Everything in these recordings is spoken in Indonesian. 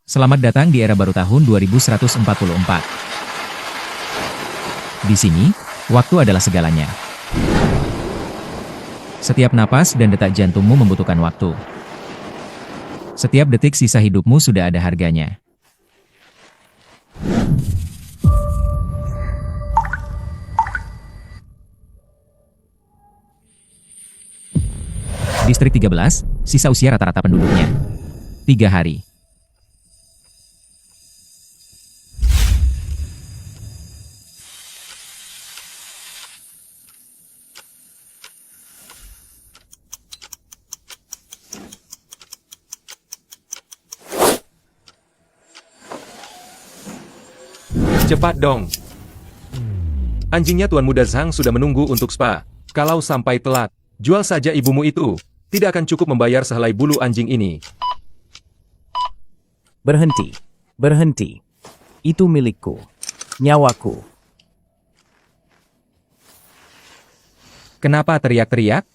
Selamat datang di era baru tahun 2144. Di sini, waktu adalah segalanya. Setiap napas dan detak jantungmu membutuhkan waktu. Setiap detik sisa hidupmu sudah ada harganya. Distrik 13, sisa usia rata-rata penduduknya 3 hari. Cepat dong. Anjingnya Tuan Muda Zhang sudah menunggu untuk spa. Kalau sampai telat, jual saja ibumu itu. Tidak akan cukup membayar sehelai bulu anjing ini. Berhenti. Berhenti. Itu milikku. Nyawaku. Kenapa teriak-teriak?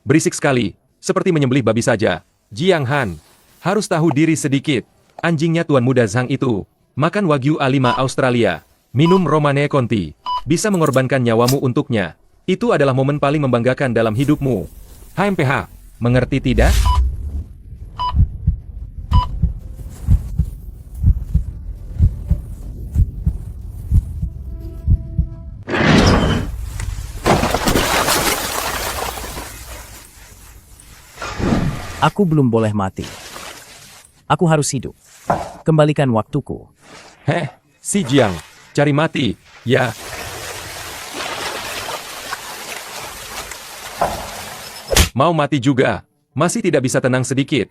Berisik sekali, seperti menyembelih babi saja. Jiang Han, harus tahu diri sedikit. Anjingnya Tuan Muda Zhang itu makan Wagyu A5 Australia, minum Romane Conti, bisa mengorbankan nyawamu untuknya. Itu adalah momen paling membanggakan dalam hidupmu. HMPH, mengerti tidak? Aku belum boleh mati. Aku harus hidup. Kembalikan waktuku. Si Jiang, cari mati, ya. Mau mati juga, masih tidak bisa tenang sedikit.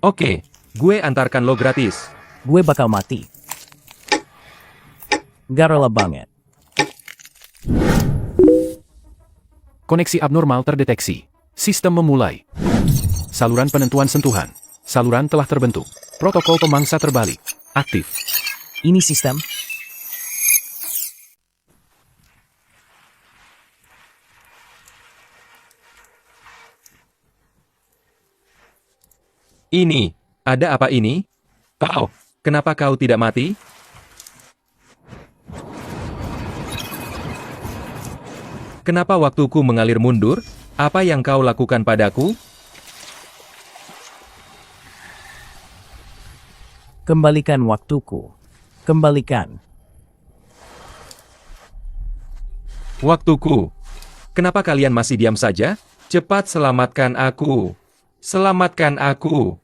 Oke, gue antarkan lo gratis. Gue bakal mati. Gak rela banget. Koneksi abnormal terdeteksi. Sistem memulai. Saluran penentuan sentuhan. Saluran telah terbentuk. Protokol pemangsa terbalik. Aktif. Ini sistem. Ini, ada apa ini? Kau, kenapa kau tidak mati? Kenapa waktuku mengalir mundur? Apa yang kau lakukan padaku? Kembalikan waktuku. Kembalikan. Waktuku. Kenapa kalian masih diam saja? Cepat selamatkan aku. Selamatkan aku.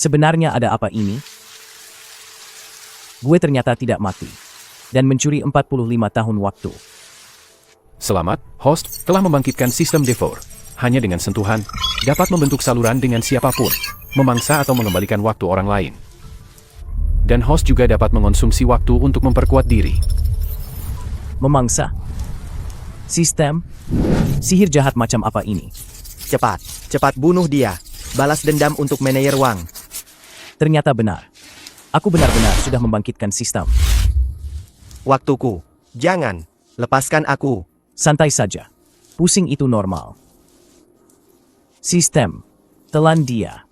Sebenarnya ada apa ini? Gue ternyata tidak mati. Dan mencuri 45 tahun waktu. Selamat, host telah membangkitkan sistem D4. Hanya dengan sentuhan, dapat membentuk saluran dengan siapapun, memangsa atau mengembalikan waktu orang lain. Dan host juga dapat mengonsumsi waktu untuk memperkuat diri. Memangsa. Sistem. Sihir jahat macam apa ini? Cepat, cepat bunuh dia. Balas dendam untuk Meneyer Wang. Ternyata benar. Aku benar-benar sudah membangkitkan sistem. Waktuku. Jangan. Lepaskan aku. Santai saja. Pusing itu normal. Sistem. Telan dia.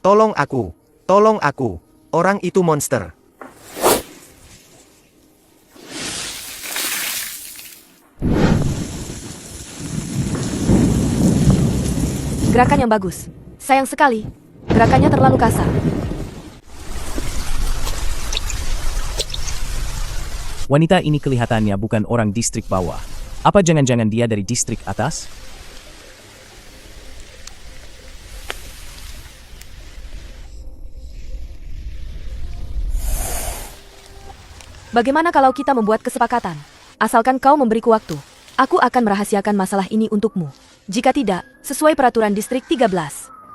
Tolong aku. Tolong aku. Orang itu monster. Gerakan yang bagus. Sayang sekali, gerakannya terlalu kasar. Wanita ini kelihatannya bukan orang distrik bawah. Apa jangan-jangan dia dari distrik atas? Bagaimana kalau kita membuat kesepakatan? Asalkan kau memberiku waktu, aku akan merahasiakan masalah ini untukmu. Jika tidak, sesuai peraturan distrik 13,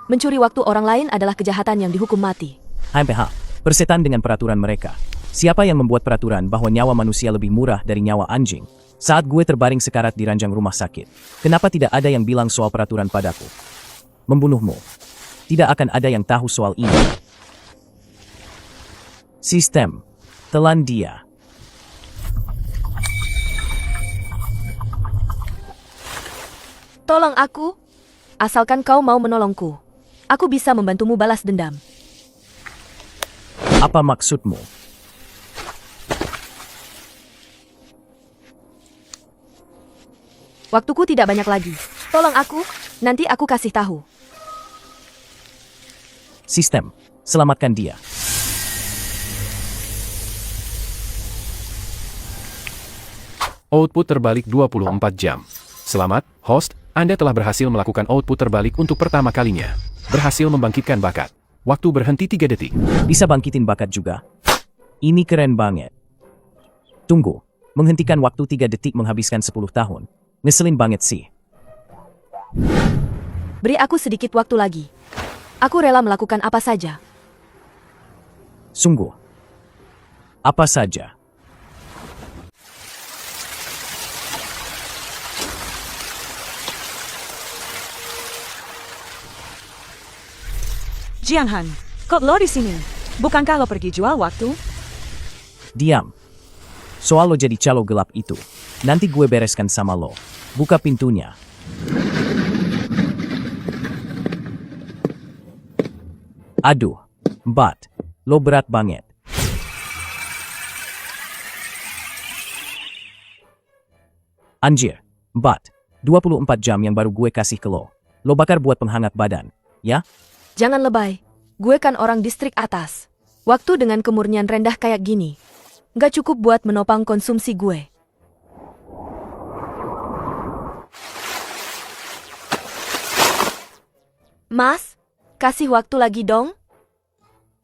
mencuri waktu orang lain adalah kejahatan yang dihukum mati. HMPH, bersetan dengan peraturan mereka. Siapa yang membuat peraturan bahwa nyawa manusia lebih murah dari nyawa anjing? Saat gue terbaring sekarat di ranjang rumah sakit, kenapa tidak ada yang bilang soal peraturan padaku? Membunuhmu. Tidak akan ada yang tahu soal ini. Sistem. Telan dia. Tolong aku. Asalkan kau mau menolongku. Aku bisa membantumu balas dendam. Apa maksudmu? Waktuku tidak banyak lagi. Tolong aku, nanti aku kasih tahu. Sistem. Selamatkan dia. Output terbalik 24 jam. Selamat, host, Anda telah berhasil melakukan output terbalik untuk pertama kalinya. Berhasil membangkitkan bakat. Waktu berhenti 3 detik. Bisa bangkitin bakat juga. Ini keren banget. Tunggu. Menghentikan waktu 3 detik menghabiskan 10 tahun. Ngeselin banget sih. Beri aku sedikit waktu lagi. Aku rela melakukan apa saja. Sungguh. Apa saja. Jiang Han, kok lo di sini? Bukankah lo pergi jual waktu? Diam. Soal lo jadi calo gelap itu. Nanti gue bereskan sama lo. Buka pintunya. Aduh. Bat. Lo berat banget. Anjir. Bat. 24 jam yang baru gue kasih ke lo. Lo bakar buat penghangat badan. Ya? Jangan lebay. Gue kan orang distrik atas. Waktu dengan kemurnian rendah kayak gini. Gak cukup buat menopang konsumsi gue. Mas, kasih waktu lagi dong.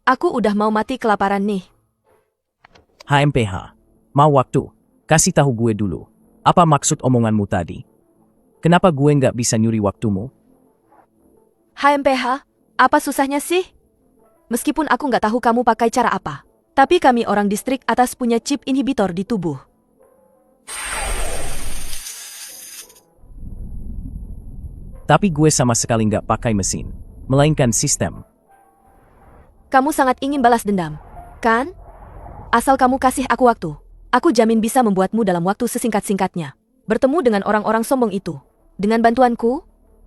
Aku udah mau mati kelaparan nih. HMPH. Mau waktu. Kasih tahu gue dulu. Apa maksud omonganmu tadi? Kenapa gue nggak bisa nyuri waktumu? HMPH, apa susahnya sih? Meskipun aku nggak tahu kamu pakai cara apa. Tapi kami orang distrik atas punya chip inhibitor di tubuh. Tapi gue sama sekali nggak pakai mesin. Melainkan sistem. Kamu sangat ingin balas dendam, kan? Asal kamu kasih aku waktu. Aku jamin bisa membuatmu dalam waktu sesingkat-singkatnya. Bertemu dengan orang-orang sombong itu. Dengan bantuanku,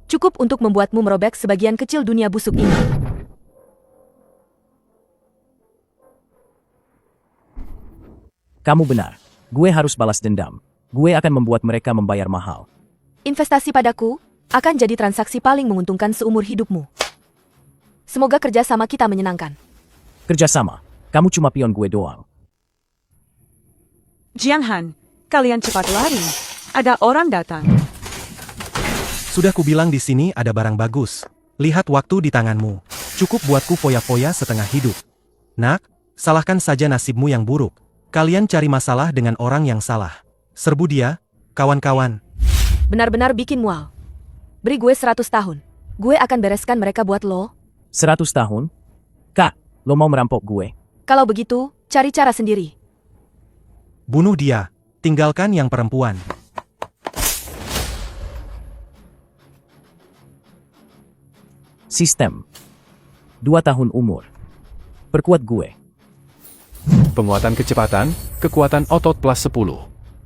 cukup untuk membuatmu merobek sebagian kecil dunia busuk ini. Kamu benar. Gue harus balas dendam. Gue akan membuat mereka membayar mahal. Investasi padaku akan jadi transaksi paling menguntungkan seumur hidupmu. Semoga kerjasama kita menyenangkan. Kerjasama. Kamu cuma pion gue doang. Jiang Han, kalian cepat lari. Ada orang datang. Sudah kubilang di sini ada barang bagus. Lihat waktu di tanganmu. Cukup buatku foya-foya setengah hidup. Nak, salahkan saja nasibmu yang buruk. Kalian cari masalah dengan orang yang salah. Serbu dia, kawan-kawan. Benar-benar bikin mual. Beri gue 100 tahun. Gue akan bereskan mereka buat lo. 100 tahun? Kak, lo mau merampok gue? Kalau begitu, cari cara sendiri. Bunuh dia. Tinggalkan yang perempuan. Sistem. 2 tahun umur. Perkuat gue. Penguatan kecepatan, kekuatan otot plus 10.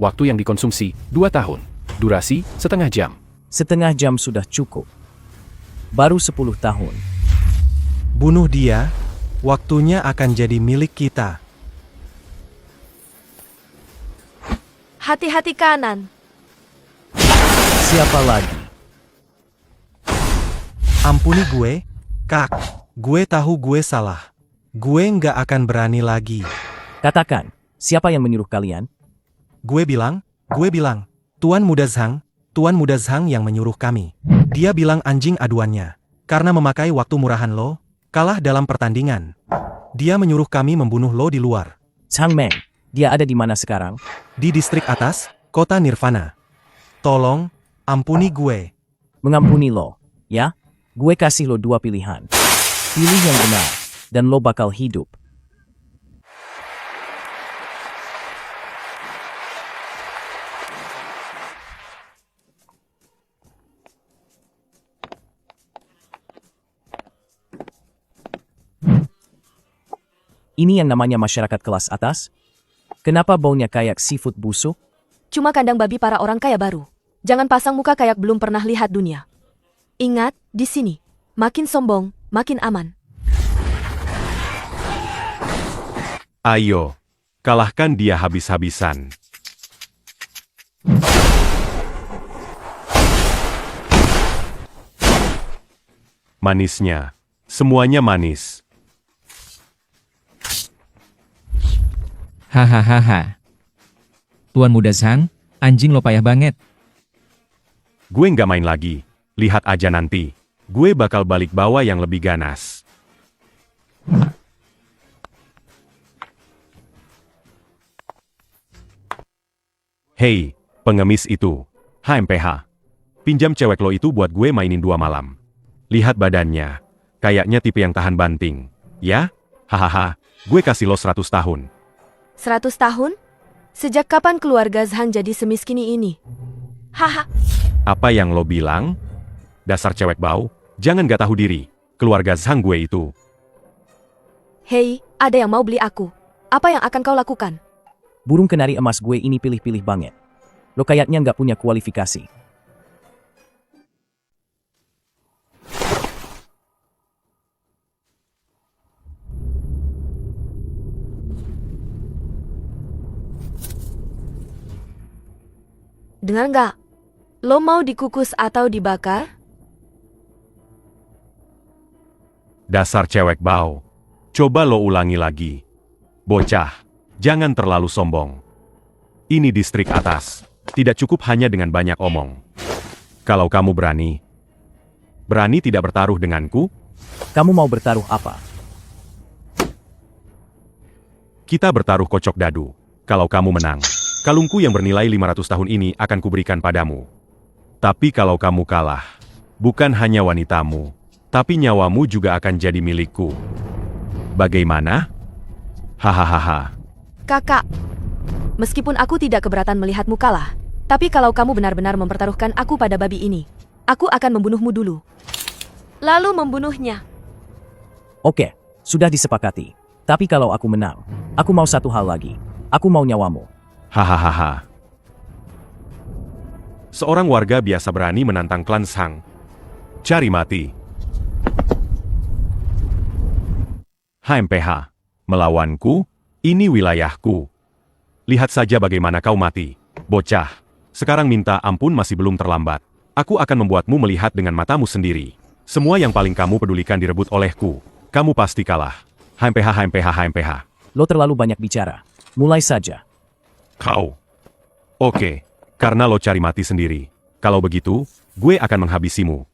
Waktu yang dikonsumsi, 2 tahun. Durasi, setengah jam. Setengah jam sudah cukup. Baru 10 tahun. Bunuh dia. Waktunya akan jadi milik kita. Hati-hati kanan. Siapa lagi? Ampuni gue, Kak. Gue tahu gue salah. Gue nggak akan berani lagi. Katakan, siapa yang menyuruh kalian? Gue bilang, Tuan Muda Zhang yang menyuruh kami. Dia bilang anjing aduannya. Karena memakai waktu murahan lo, kalah dalam pertandingan. Dia menyuruh kami membunuh lo di luar. Chang Meng, dia ada di mana sekarang? Di distrik atas, kota Nirvana. Tolong, ampuni gue. Mengampuni lo, ya? Gue kasih lo 2 pilihan. Pilih yang benar, dan lo bakal hidup. Ini yang namanya masyarakat kelas atas? Kenapa baunya kayak seafood busuk? Cuma kandang babi para orang kaya baru. Jangan pasang muka kayak belum pernah lihat dunia. Ingat, di sini, makin sombong, makin aman. Ayo, kalahkan dia habis-habisan. Manisnya, semuanya manis. Hahaha. Tuan Muda Zhang, anjing lo payah banget. Gue nggak main lagi. Lihat aja nanti. Gue bakal balik bawa yang lebih ganas. Hei, pengemis itu. HMPH. Pinjam cewek lo itu buat gue mainin 2 malam. Lihat badannya. Kayaknya tipe yang tahan banting. Ya? Hahaha. Gue kasih lo 100 tahun. 100 tahun? Sejak kapan keluarga Zhang jadi semiskini ini? Haha. Apa yang lo bilang? Dasar cewek bau. Jangan gak tahu diri. Keluarga Zhang gue itu. Hei, ada yang mau beli aku. Apa yang akan kau lakukan? Burung kenari emas gue ini pilih-pilih banget. Lo kayaknya nggak punya kualifikasi. Dengar nggak? Lo mau dikukus atau dibakar? Dasar cewek bau. Coba lo ulangi lagi. Bocah, jangan terlalu sombong. Ini distrik atas. Tidak cukup hanya dengan banyak omong. Kalau kamu berani tidak bertaruh denganku? Kamu mau bertaruh apa? Kita bertaruh kocok dadu. Kalau kamu menang, kalungku yang bernilai 500 tahun ini akan kuberikan padamu. Tapi kalau kamu kalah, bukan hanya wanitamu, tapi nyawamu juga akan jadi milikku. Bagaimana? Hahaha. Kakak, meskipun aku tidak keberatan melihatmu kalah, tapi kalau kamu benar-benar mempertaruhkan aku pada babi ini, aku akan membunuhmu dulu. Lalu membunuhnya. Oke, sudah disepakati. Tapi kalau aku menang, aku mau satu hal lagi. Aku mau nyawamu. Hahaha. Seorang warga biasa berani menantang klan Zhang. Cari mati. HMPH. Melawanku? Ini wilayahku. Lihat saja bagaimana kau mati. Bocah. Sekarang minta ampun masih belum terlambat. Aku akan membuatmu melihat dengan matamu sendiri. Semua yang paling kamu pedulikan direbut olehku. Kamu pasti kalah. HMPH, HMPH, HMPH. Lo terlalu banyak bicara. Mulai saja. Kau. Oke. Karena lo cari mati sendiri. Kalau begitu, gue akan menghabisimu.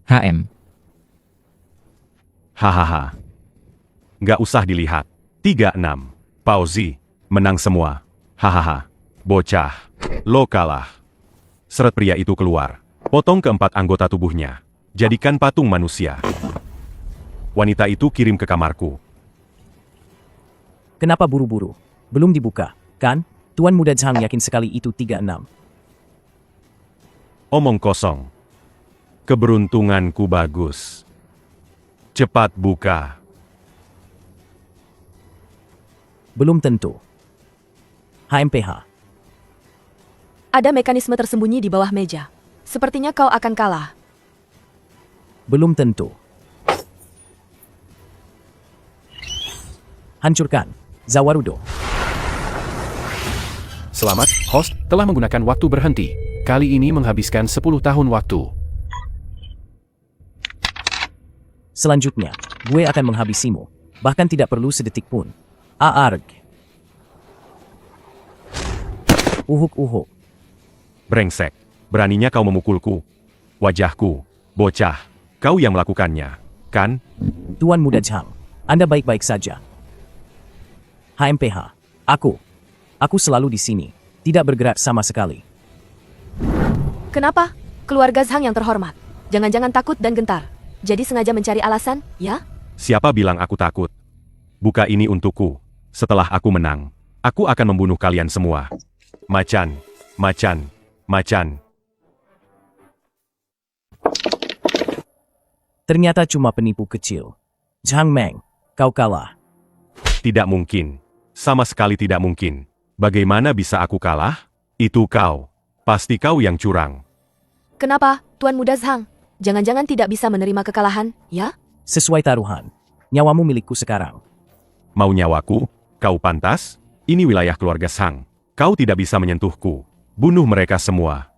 HM. Hahaha. Nggak usah dilihat. 36. Pauzi. Menang semua. Hahaha. Bocah. Lo kalah. Seret pria itu keluar. Potong keempat anggota tubuhnya. Jadikan patung manusia. Wanita itu kirim ke kamarku. Kenapa buru-buru? Belum dibuka, kan? Tuan Muda Zhang yakin sekali itu 36. Omong kosong. Keberuntunganku bagus. Cepat buka. Belum tentu. HMPH. Ada mekanisme tersembunyi di bawah meja. Sepertinya kau akan kalah. Belum tentu. Hancurkan. Zawarudo. Selamat, host telah menggunakan waktu berhenti. Kali ini menghabiskan 10 tahun waktu. Selanjutnya, gue akan menghabisimu. Bahkan tidak perlu sedetik pun. Aarg. Uhuk-uhuk. Brengsek. Beraninya kau memukulku. Wajahku. Bocah. Kau yang melakukannya. Kan? Tuan Muda Zhang, Anda baik-baik saja. HMPH. Aku selalu di sini. Tidak bergerak sama sekali. Kenapa? Keluarga Zhang yang terhormat. Jangan-jangan takut dan gentar. Jadi sengaja mencari alasan, ya? Siapa bilang aku takut? Buka ini untukku. Setelah aku menang, aku akan membunuh kalian semua. Macan. Macan. Ternyata cuma penipu kecil. Zhang Meng, kau kalah. Tidak mungkin. Sama sekali tidak mungkin. Bagaimana bisa aku kalah? Itu kau. Pasti kau yang curang. Kenapa, Tuan Muda Zhang? Jangan-jangan tidak bisa menerima kekalahan, ya? Sesuai taruhan. Nyawamu milikku sekarang. Mau nyawaku? Kau pantas? Ini wilayah keluarga Zhang. Kau tidak bisa menyentuhku. Bunuh mereka semua.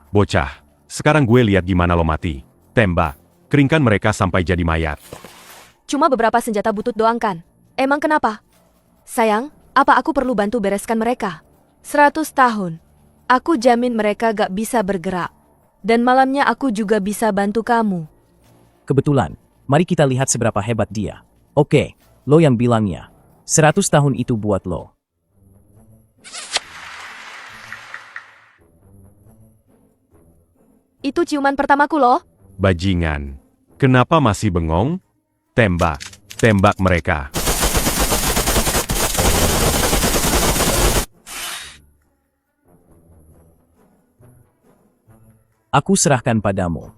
Bocah, sekarang gue lihat gimana lo mati. Tembak. Keringkan mereka sampai jadi mayat. Cuma beberapa senjata butut doang kan? Emang kenapa? Sayang, apa aku perlu bantu bereskan mereka? 100 tahun. Aku jamin mereka gak bisa bergerak. Dan malamnya aku juga bisa bantu kamu. Kebetulan, mari kita lihat seberapa hebat dia. Oke, lo yang bilangnya. 100 tahun itu buat lo. Itu ciuman pertamaku loh. Bajingan. Kenapa masih bengong? Tembak. Tembak mereka. Aku serahkan padamu.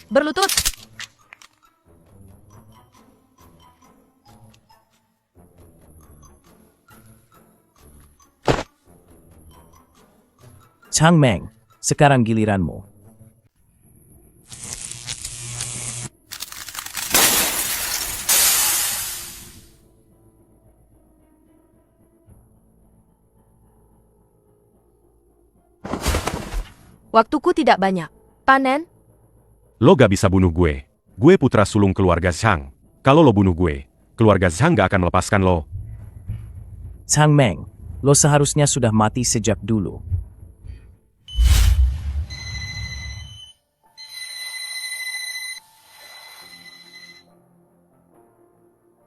Berlutut. Zhang Meng, sekarang giliranmu. Waktuku tidak banyak. Panen? Lo gak bisa bunuh gue. Gue putra sulung keluarga Zhang. Kalau lo bunuh gue, keluarga Zhang gak akan melepaskan lo. Zhang Meng, lo seharusnya sudah mati sejak dulu.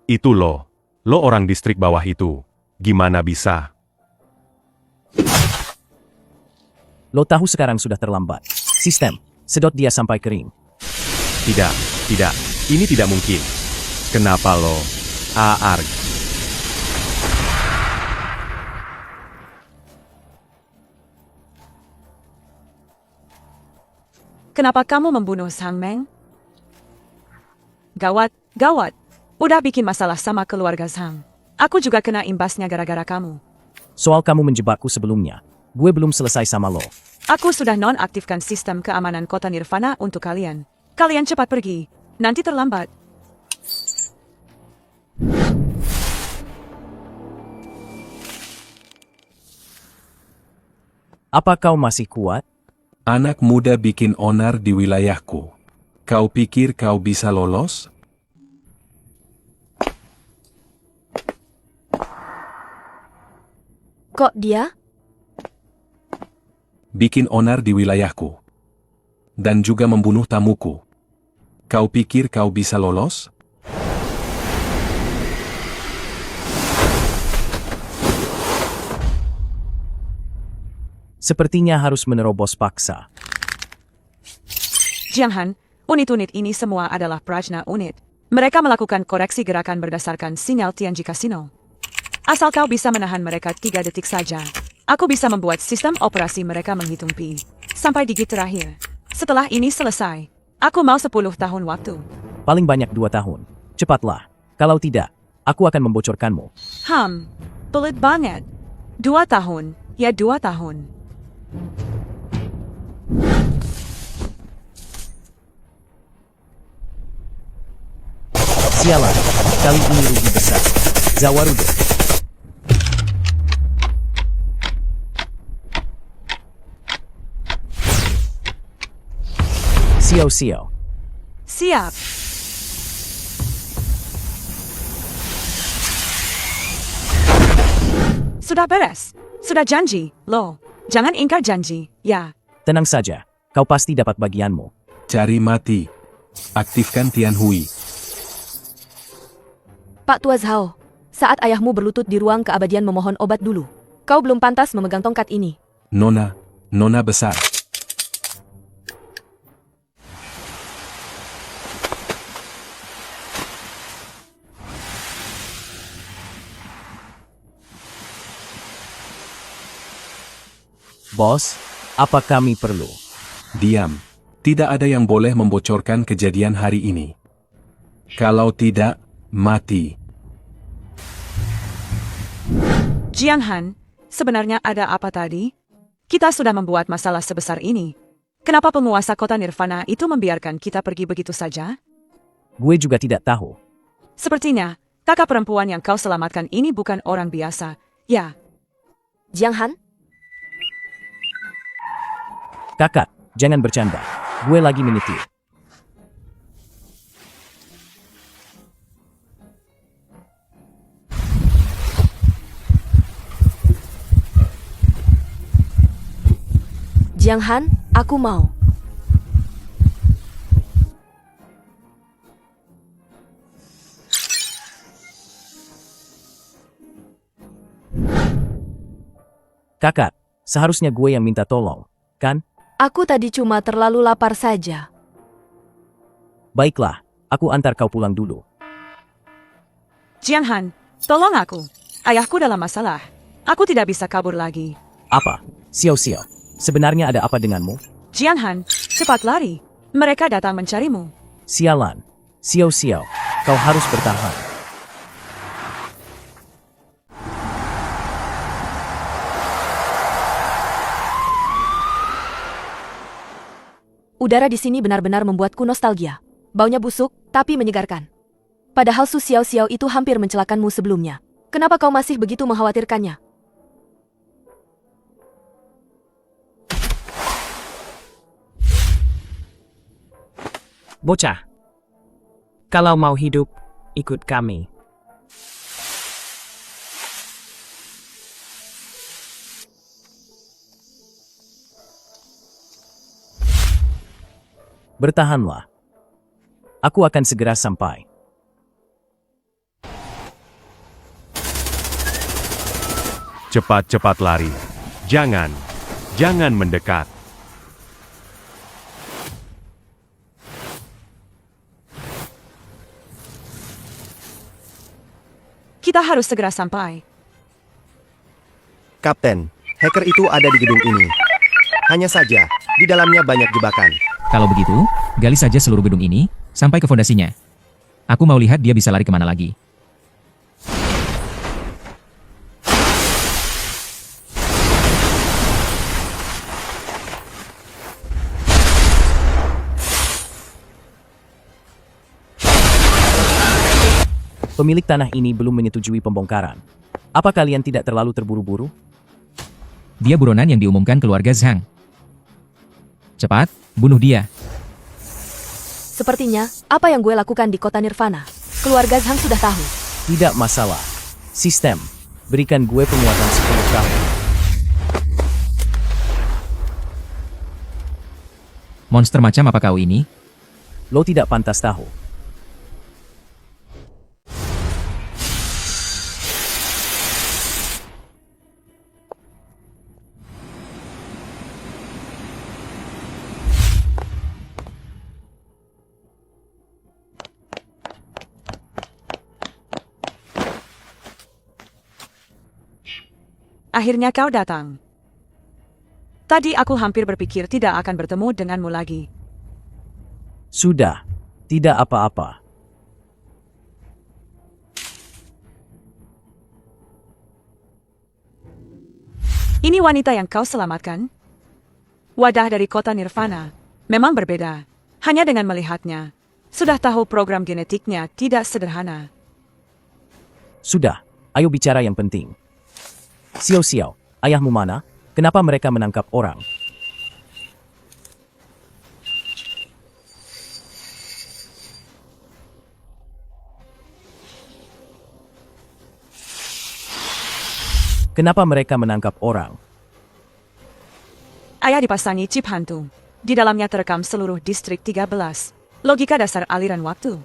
Itu lo. Lo orang distrik bawah itu. Gimana bisa? Lo tahu sekarang sudah terlambat. Sistem, sedot dia sampai kering. Tidak, tidak. Ini tidak mungkin. Kenapa lo? Arg. Kenapa kamu membunuh Zhang Meng? Gawat, gawat. Udah bikin masalah sama keluarga Zhang. Aku juga kena imbasnya gara-gara kamu. Soal kamu menjebakku sebelumnya, gue belum selesai sama lo. Aku sudah nonaktifkan sistem keamanan kota Nirvana untuk kalian. Kalian cepat pergi. Nanti terlambat. Apa kau masih kuat? Anak muda bikin onar di wilayahku. Kau pikir kau bisa lolos? Kok dia? Bikin onar di wilayahku. Dan juga membunuh tamuku. Kau pikir kau bisa lolos? Sepertinya harus menerobos paksa. Jangan, unit-unit ini semua adalah Prajna unit. Mereka melakukan koreksi gerakan berdasarkan sinyal Tianji Casino. Asal kau bisa menahan mereka 3 detik saja, aku bisa membuat sistem operasi mereka menghitung pi sampai digit terakhir. Setelah ini selesai, aku mau 10 tahun waktu. Paling banyak 2 tahun. Cepatlah. Kalau tidak, aku akan membocorkanmu. Pelit banget. 2 tahun, ya 2 tahun. Sialan, kali ini rugi besar. Zawarude. Sio-sio. Siap. Sudah beres. Sudah janji, lo. Jangan ingkar janji, ya. Tenang saja, kau pasti dapat bagianmu. Cari mati. Aktifkan Tian Hui. Pak Tua Zhao, saat ayahmu berlutut di ruang keabadian memohon obat dulu. Kau belum pantas memegang tongkat ini. Nona besar. Bos, apa kami perlu? Diam. Tidak ada yang boleh membocorkan kejadian hari ini. Kalau tidak, mati. Jiang Han, sebenarnya ada apa tadi? Kita sudah membuat masalah sebesar ini. Kenapa penguasa kota Nirvana itu membiarkan kita pergi begitu saja? Gue juga tidak tahu. Sepertinya, kakak perempuan yang kau selamatkan ini bukan orang biasa. Ya, Jiang Han, Kakak, jangan bercanda. Gue lagi menyetir. Jiang Han, aku mau. Kakak, seharusnya gue yang minta tolong, kan? Aku tadi cuma terlalu lapar saja. Baiklah, aku antar kau pulang dulu. Jiang Han, tolong aku. Ayahku dalam masalah. Aku tidak bisa kabur lagi. Apa? Xiao, sebenarnya ada apa denganmu? Jiang Han, cepat lari. Mereka datang mencarimu. Sialan. Xiao, kau harus bertahan. Udara di sini benar-benar membuatku nostalgia. Baunya busuk, tapi menyegarkan. Padahal Su Xiao itu hampir mencelakanmu sebelumnya. Kenapa kau masih begitu mengkhawatirkannya? Bocah, kalau mau hidup, ikut kami. Bertahanlah. Aku akan segera sampai. Cepat-cepat lari. Jangan mendekat. Kita harus segera sampai. Kapten, hacker itu ada di gedung ini. Hanya saja, di dalamnya banyak jebakan. Kalau begitu, gali saja seluruh gedung ini, sampai ke fondasinya. Aku mau lihat dia bisa lari kemana lagi. Pemilik tanah ini belum menyetujui pembongkaran. Apa kalian tidak terlalu terburu-buru? Dia buronan yang diumumkan keluarga Zhang. Cepat, bunuh dia. Sepertinya, apa yang gue lakukan di kota Nirvana, keluarga Zhang sudah tahu. Tidak masalah. Sistem, berikan gue penguatan 10 tahun. Monster macam apa kau ini? Lo tidak pantas tahu. Akhirnya kau datang. Tadi aku hampir berpikir tidak akan bertemu denganmu lagi. Sudah, tidak apa-apa. Ini wanita yang kau selamatkan? Wadah dari kota Nirvana memang berbeda. Hanya dengan melihatnya, sudah tahu program genetiknya tidak sederhana. Sudah, ayo bicara yang penting. Xiao, ayahmu mana? Kenapa mereka menangkap orang? Kenapa mereka menangkap orang? Ayah dipasangi chip hantu. Di dalamnya terekam seluruh distrik 13. Logika dasar aliran waktu.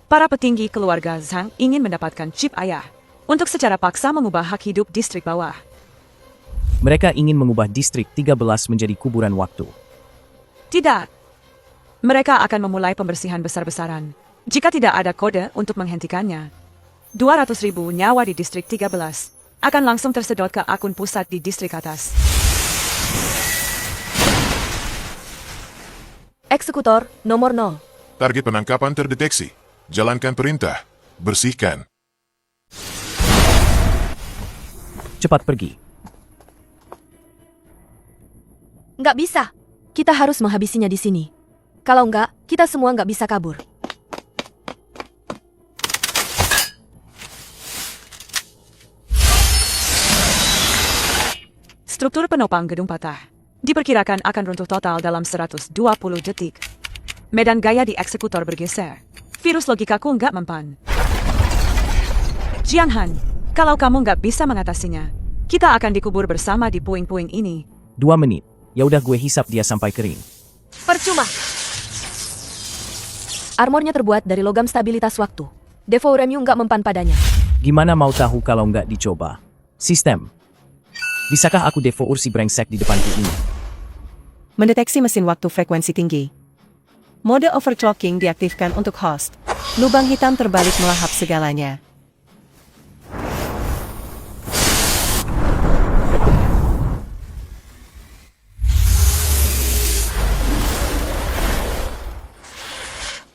Para petinggi keluarga Zhang ingin mendapatkan chip ayah untuk secara paksa mengubah hak hidup distrik bawah. Mereka ingin mengubah distrik 13 menjadi kuburan waktu. Tidak. Mereka akan memulai pembersihan besar-besaran. Jika tidak ada kode untuk menghentikannya, 200.000 nyawa di distrik 13 akan langsung tersedot ke akun pusat di distrik atas. Eksekutor, nomor 0. Target penangkapan terdeteksi. Jalankan perintah. Bersihkan. Cepat pergi. Nggak bisa. Kita harus menghabisinya di sini. Kalau nggak, kita semua nggak bisa kabur. Struktur penopang gedung patah. Diperkirakan akan runtuh total dalam 120 detik. Medan gaya di eksekutor bergeser. Virus logikaku nggak mempan. Jiang Han, kalau kamu nggak bisa mengatasinya, kita akan dikubur bersama di puing-puing ini. 2 menit. Ya udah gue hisap dia sampai kering. Percuma. Armornya terbuat dari logam stabilitas waktu. Devouremu nggak mempan padanya. Gimana mau tahu kalau nggak dicoba? Sistem. Bisakah aku devour si brengsek di depanku ini? Mendeteksi mesin waktu frekuensi tinggi. Mode overclocking diaktifkan untuk host. Lubang hitam terbalik melahap segalanya.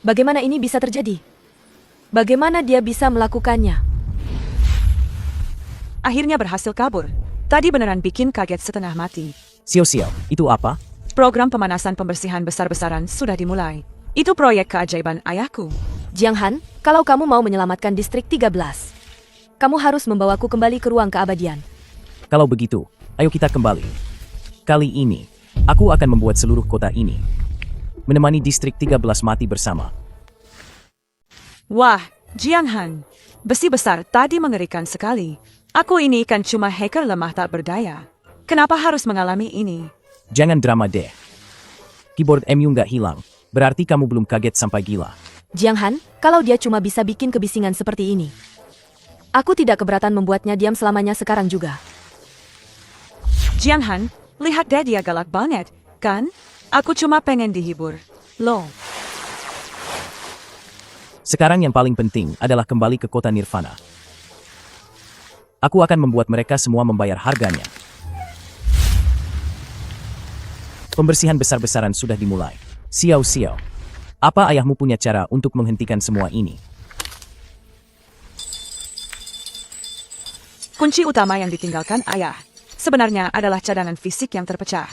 Bagaimana ini bisa terjadi? Bagaimana dia bisa melakukannya? Akhirnya berhasil kabur. Tadi beneran bikin kaget setengah mati. Xiao, itu apa? Program pemanasan pembersihan besar-besaran sudah dimulai. Itu proyek keajaiban ayahku. Jiang Han, kalau kamu mau menyelamatkan distrik 13, kamu harus membawaku kembali ke ruang keabadian. Kalau begitu, ayo kita kembali. Kali ini, aku akan membuat seluruh kota ini menemani distrik 13 mati bersama. Wah, Jiang Han. Besi besar tadi mengerikan sekali. Aku ini kan cuma hacker lemah tak berdaya. Kenapa harus mengalami ini? Jangan drama deh. Keyboard MU nggak hilang. Berarti kamu belum kaget sampai gila. Jiang Han, kalau dia cuma bisa bikin kebisingan seperti ini, aku tidak keberatan membuatnya diam selamanya sekarang juga. Jiang Han, lihat deh dia galak banget, kan? Aku cuma pengen dihibur. Loh. Sekarang yang paling penting adalah kembali ke kota Nirvana. Aku akan membuat mereka semua membayar harganya. Pembersihan besar-besaran sudah dimulai. Xiao, apa ayahmu punya cara untuk menghentikan semua ini? Kunci utama yang ditinggalkan ayah sebenarnya adalah cadangan fisik yang terpecah.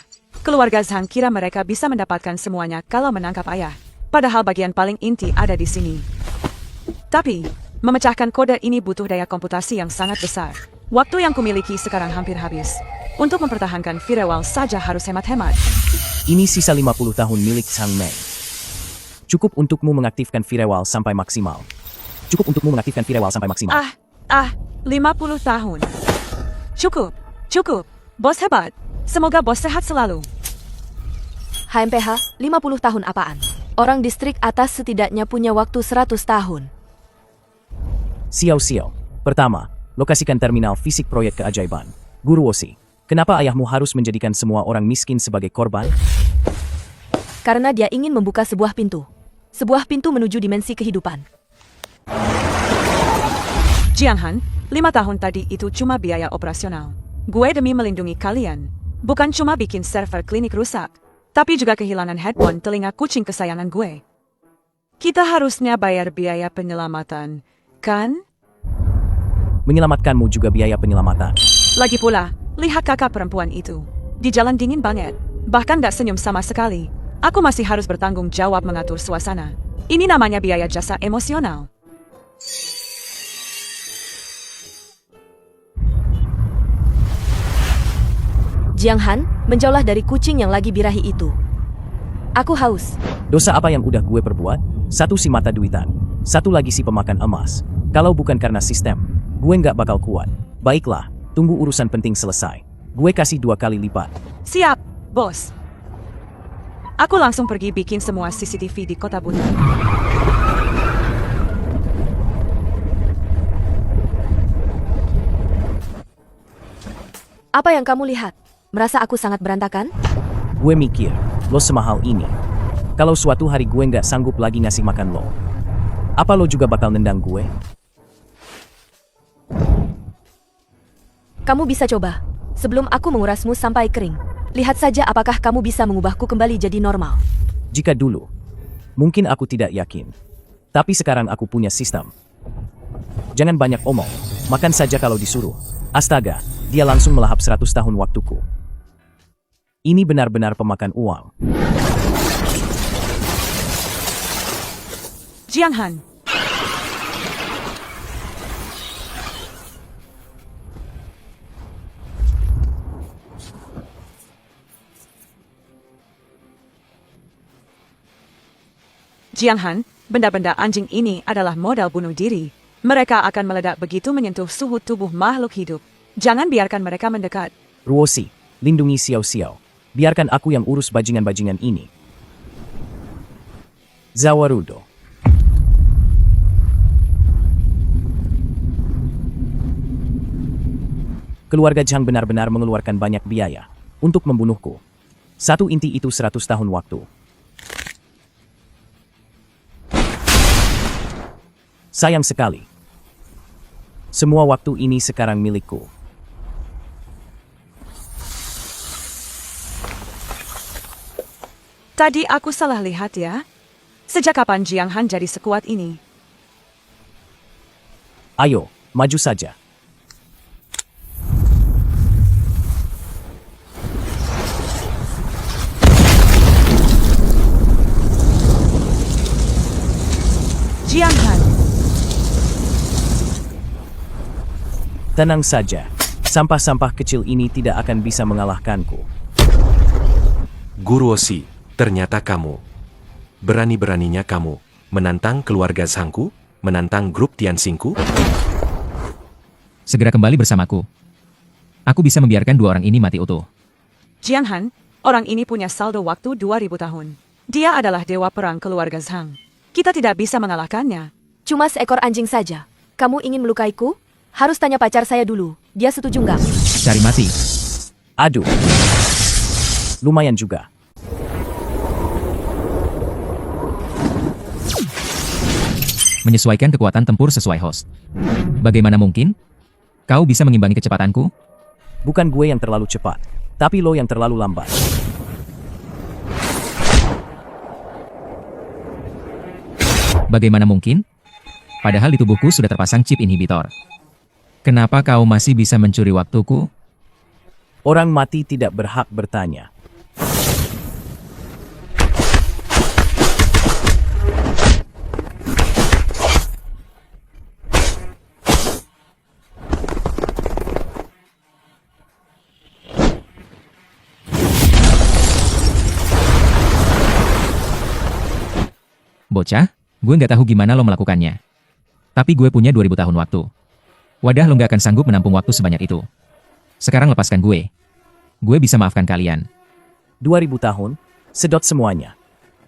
Keluarga Zhang kira mereka bisa mendapatkan semuanya kalau menangkap ayah. Padahal bagian paling inti ada di sini. Tapi, memecahkan kode ini butuh daya komputasi yang sangat besar. Waktu yang kumiliki sekarang hampir habis. Untuk mempertahankan firewall saja harus hemat-hemat. Ini sisa 50 tahun milik Zhang Mei. Cukup untukmu mengaktifkan firewall sampai maksimal. 50 tahun. Cukup. Bos hebat. Semoga bos sehat selalu. HMPH, 50 tahun apaan? Orang distrik atas setidaknya punya waktu 100 tahun. Xiao. Pertama, lokasikan terminal fisik proyek keajaiban. Guru Wosi, kenapa ayahmu harus menjadikan semua orang miskin sebagai korban? Karena dia ingin membuka sebuah pintu. Sebuah pintu menuju dimensi kehidupan. Jiang Han, 5 tahun tadi itu cuma biaya operasional. Gue demi melindungi kalian. Bukan cuma bikin server klinik rusak, tapi juga kehilangan headphone telinga kucing kesayangan gue. Kita harusnya bayar biaya penyelamatan, kan? Menyelamatkanmu juga biaya penyelamatan. Lagi pula, lihat kakak perempuan itu. Di jalan dingin banget, bahkan gak senyum sama sekali. Aku masih harus bertanggung jawab mengatur suasana. Ini namanya biaya jasa emosional. Jiang Han, menjauhlah dari kucing yang lagi birahi itu. Aku haus. Dosa apa yang udah gue perbuat? Satu si mata duitan. Satu lagi si pemakan emas. Kalau bukan karena sistem, gue nggak bakal kuat. Baiklah, tunggu urusan penting selesai. Gue kasih 2 kali lipat. Siap, bos. Aku langsung pergi bikin semua CCTV di kota buta. Apa yang kamu lihat? Merasa aku sangat berantakan? Gue mikir, lo semahal ini. Kalau suatu hari gue nggak sanggup lagi ngasih makan lo, apa lo juga bakal nendang gue? Kamu bisa coba. Sebelum aku mengurasmu sampai kering. Lihat saja apakah kamu bisa mengubahku kembali jadi normal. Jika dulu, mungkin aku tidak yakin. Tapi sekarang aku punya sistem. Jangan banyak omong, makan saja kalau disuruh. Astaga, dia langsung melahap 100 tahun waktuku. Ini benar-benar pemakan uang. Jiang Han. Jiang Han, benda-benda anjing ini adalah modal bunuh diri. Mereka akan meledak begitu menyentuh suhu tubuh makhluk hidup. Jangan biarkan mereka mendekat. Ruosi, lindungi Xiao Xiao. Biarkan aku yang urus bajingan-bajingan ini. Zawarudo. Keluarga Zhang benar-benar mengeluarkan banyak biaya untuk membunuhku. Satu inti itu 100 tahun waktu. Sayang sekali. Semua waktu ini sekarang milikku. Tadi aku salah lihat ya. Sejak kapan Jiang Han jadi sekuat ini? Ayo, maju saja. Jiang Han. Tenang saja. Sampah-sampah kecil ini tidak akan bisa mengalahkanku. Guru Osi, ternyata kamu. Berani-beraninya kamu menantang keluarga Zhangku, menantang grup Tianxingku. Segera kembali bersamaku. Aku bisa membiarkan dua orang ini mati utuh. Jiang Han, orang ini punya saldo waktu 2000 tahun. Dia adalah dewa perang keluarga Zhang. Kita tidak bisa mengalahkannya. Cuma seekor anjing saja. Kamu ingin melukaiku? Harus tanya pacar saya dulu. Dia setuju nggak? Cari mati. Aduh. Lumayan juga. Menyesuaikan kekuatan tempur sesuai host. Bagaimana mungkin? Kau bisa mengimbangi kecepatanku? Bukan gue yang terlalu cepat, tapi lo yang terlalu lambat. Bagaimana mungkin? Padahal di tubuhku sudah terpasang chip inhibitor. Kenapa kau masih bisa mencuri waktuku? Orang mati tidak berhak bertanya. Bocah, gue nggak tahu gimana lo melakukannya. Tapi gue punya 2000 tahun waktu. Wadah lo nggak akan sanggup menampung waktu sebanyak itu. Sekarang lepaskan gue. Gue bisa maafkan kalian. 2000 tahun? Sedot semuanya.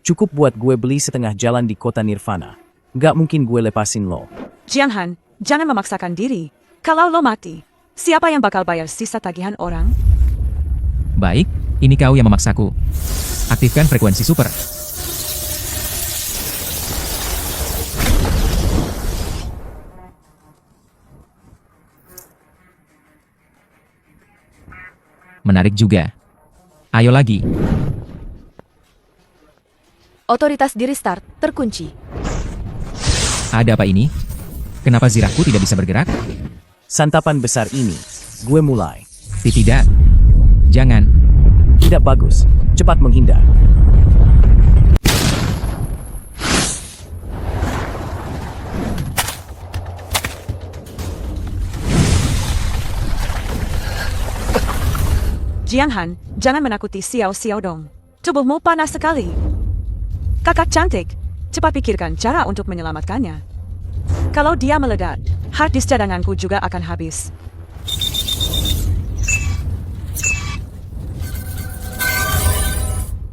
Cukup buat gue beli setengah jalan di kota Nirvana. Nggak mungkin gue lepasin lo. Jiang Han, jangan memaksakan diri. Kalau lo mati, siapa yang bakal bayar sisa tagihan orang? Baik, ini kau yang memaksaku. Aktifkan frekuensi super. Menarik juga. Ayo lagi. Otoritas di restart terkunci. Ada apa ini? Kenapa zirahku tidak bisa bergerak? Santapan besar ini. Gue mulai. Tidak. Jangan. Tidak bagus. Cepat menghindar. Jiang Han, jangan menakuti Xiao Xiao dong. Tubuhmu panas sekali. Kakak cantik, cepat pikirkan cara untuk menyelamatkannya. Kalau dia meledak, hard disk cadanganku juga akan habis.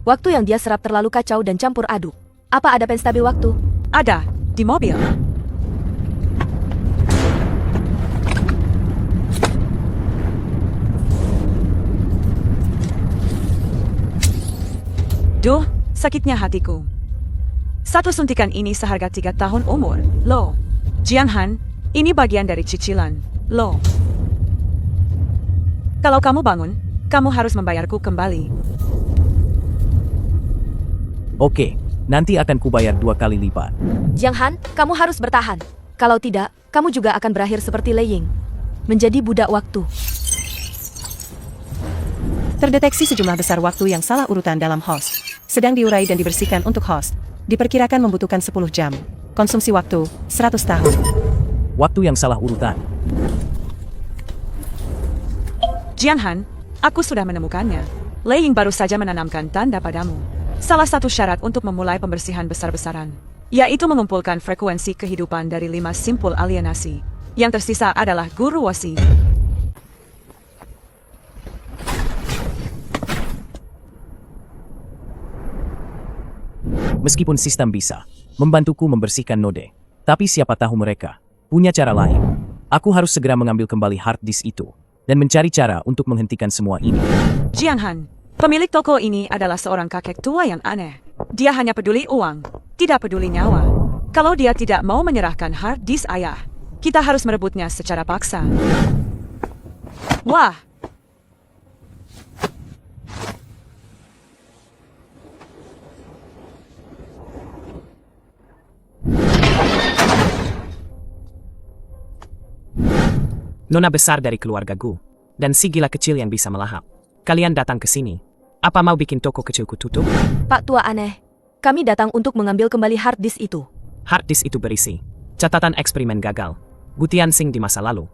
Waktu yang dia serap terlalu kacau dan campur aduk. Apa ada penstabil waktu? Ada, di mobil. Duh, sakitnya hatiku. Satu suntikan ini seharga 3 tahun umur. Lo, Jiang Han, ini bagian dari cicilan. Lo. Kalau kamu bangun, kamu harus membayarku kembali. Oke, nanti akan kubayar 2 kali lipat. Jiang Han, kamu harus bertahan. Kalau tidak, kamu juga akan berakhir seperti Lei Ying. Menjadi budak waktu. Terdeteksi sejumlah besar waktu yang salah urutan dalam host. Sedang diurai dan dibersihkan untuk host. Diperkirakan membutuhkan 10 jam. Konsumsi waktu, 100 tahun. Waktu yang salah urutan. Jiang Han, aku sudah menemukannya. Lei Ying baru saja menanamkan tanda padamu. Salah satu syarat untuk memulai pembersihan besar-besaran, yaitu mengumpulkan frekuensi kehidupan dari 5 simpul alienasi. Yang tersisa adalah guru wasi. Meskipun sistem bisa membantuku membersihkan node, tapi siapa tahu mereka punya cara lain. Aku harus segera mengambil kembali hard disk itu dan mencari cara untuk menghentikan semua ini. Jiang Han, pemilik toko ini adalah seorang kakek tua yang aneh. Dia hanya peduli uang, tidak peduli nyawa. Kalau dia tidak mau menyerahkan hard disk ayah, kita harus merebutnya secara paksa. Wah! Nona besar dari keluarga Gu, dan si gila kecil yang bisa melahap. Kalian datang ke sini. Apa mau bikin toko kecilku tutup? Pak tua aneh, kami datang untuk mengambil kembali hard disk itu. Hard disk itu berisi catatan eksperimen gagal, Gutian Sing di masa lalu.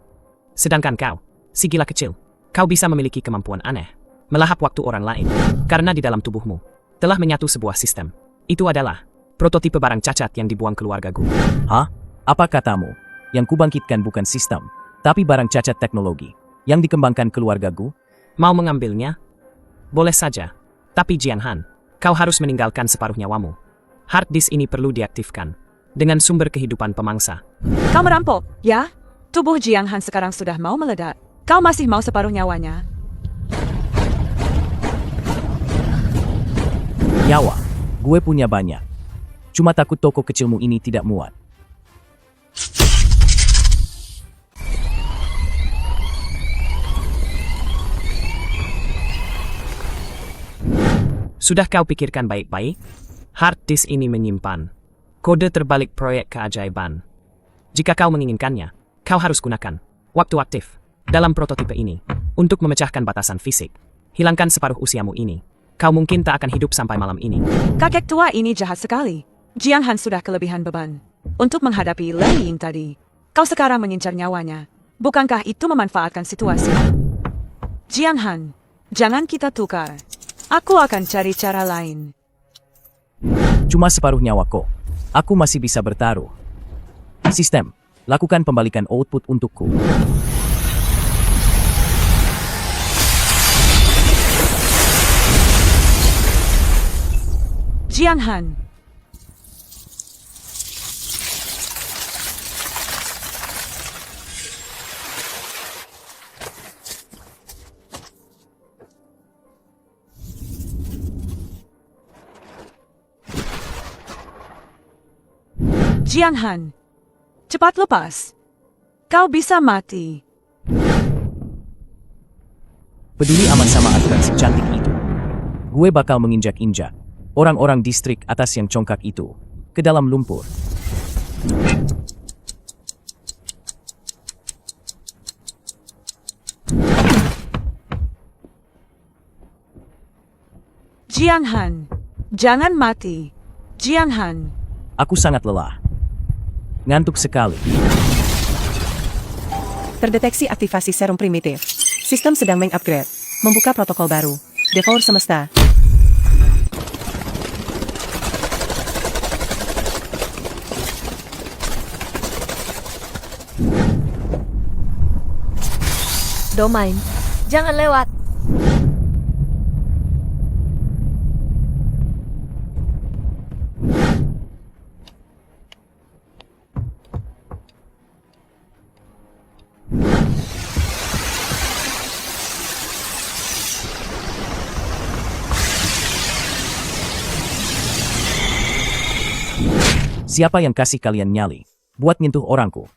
Sedangkan kau, si gila kecil, kau bisa memiliki kemampuan aneh, melahap waktu orang lain, karena di dalam tubuhmu telah menyatu sebuah sistem. Itu adalah prototipe barang cacat yang dibuang keluarga Gu. Hah? Apa katamu? Yang kubangkitkan bukan sistem, tapi barang cacat teknologi yang dikembangkan keluarga Gu? Mau mengambilnya? Boleh saja. Tapi Jiang Han, kau harus meninggalkan separuh nyawamu. Hard disk ini perlu diaktifkan dengan sumber kehidupan pemangsa. Kau merampok, ya? Tubuh Jiang Han sekarang sudah mau meledak. Kau masih mau separuh nyawanya? Nyawa, gue punya banyak. Cuma takut toko kecilmu ini tidak muat. Sudah kau pikirkan baik-baik? Hard disk ini menyimpan kode terbalik proyek keajaiban. Jika kau menginginkannya, kau harus gunakan waktu aktif dalam prototipe ini untuk memecahkan batasan fisik. Hilangkan separuh usiamu ini. Kau mungkin tak akan hidup sampai malam ini. Kakek tua ini jahat sekali. Jiang Han sudah kelebihan beban untuk menghadapi Lei Ying tadi. Kau sekarang mengincar nyawanya. Bukankah itu memanfaatkan situasi? Jiang Han, jangan kita tukar. Aku akan cari cara lain. Cuma separuh nyawa kok. Aku masih bisa bertaruh. Sistem, lakukan pembalikan output untukku. Jiang Han. Jiang Han, cepat lepas. Kau bisa mati. Peduli amat sama aturan si cantik itu. Gue bakal menginjak-injak orang-orang distrik atas yang congkak itu ke dalam lumpur. Jiang Han, jangan mati. Jiang Han. Aku sangat lelah. Ngantuk sekali. Terdeteksi aktivasi serum primitif. Sistem sedang mengupgrade. Membuka protokol baru. Devour semesta. Domain, jangan lewat. Siapa yang kasih kalian nyali buat nyentuh orangku?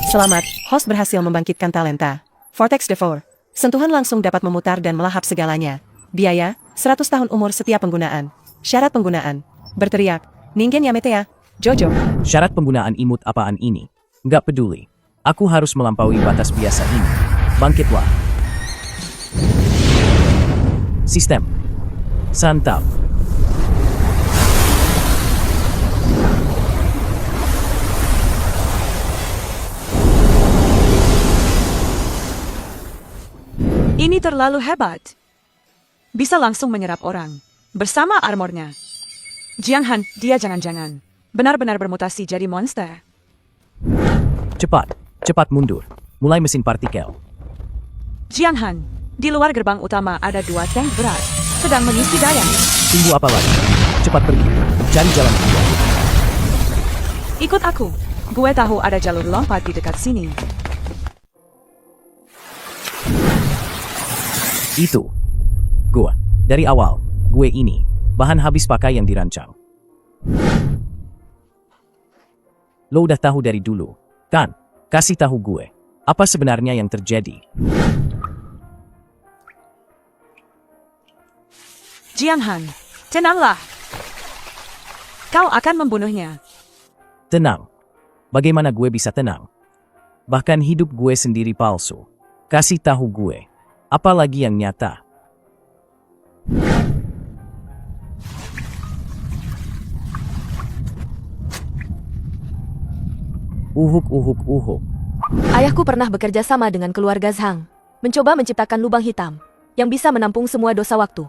Selamat, host berhasil membangkitkan talenta. Vortex Devour. Sentuhan langsung dapat memutar dan melahap segalanya. Biaya, 100 tahun umur setiap penggunaan. Syarat penggunaan. Berteriak. Ningen Yamete ya. Jojo. Syarat penggunaan imut apaan ini? Nggak peduli. Aku harus melampaui batas biasa ini. Bangkitlah. Sistem. Santap. Ini terlalu hebat. Bisa langsung menyerap orang. Bersama armornya. Jiang Han, dia jangan-jangan benar-benar bermutasi jadi monster. Cepat. Cepat mundur. Mulai mesin partikel. Jiang Han, di luar gerbang utama ada 2 tank berat. Sedang mengisi daya. Tunggu apa lagi? Cepat pergi. Cari jalan keluar. Ikut aku. Gue tahu ada jalur lompat di dekat sini. Itu. Gua. Dari awal. Gue ini. Bahan habis pakai yang dirancang. Lo udah tahu dari dulu. Kan? Kasih tahu gue. Apa sebenarnya yang terjadi? Jiang Han, tenanglah. Kau akan membunuhnya. Tenang. Bagaimana gue bisa tenang? Bahkan hidup gue sendiri palsu. Kasih tahu gue. Apalagi yang nyata. Uhuk. Ayahku pernah bekerja sama dengan keluarga Zhang, mencoba menciptakan lubang hitam yang bisa menampung semua dosa waktu.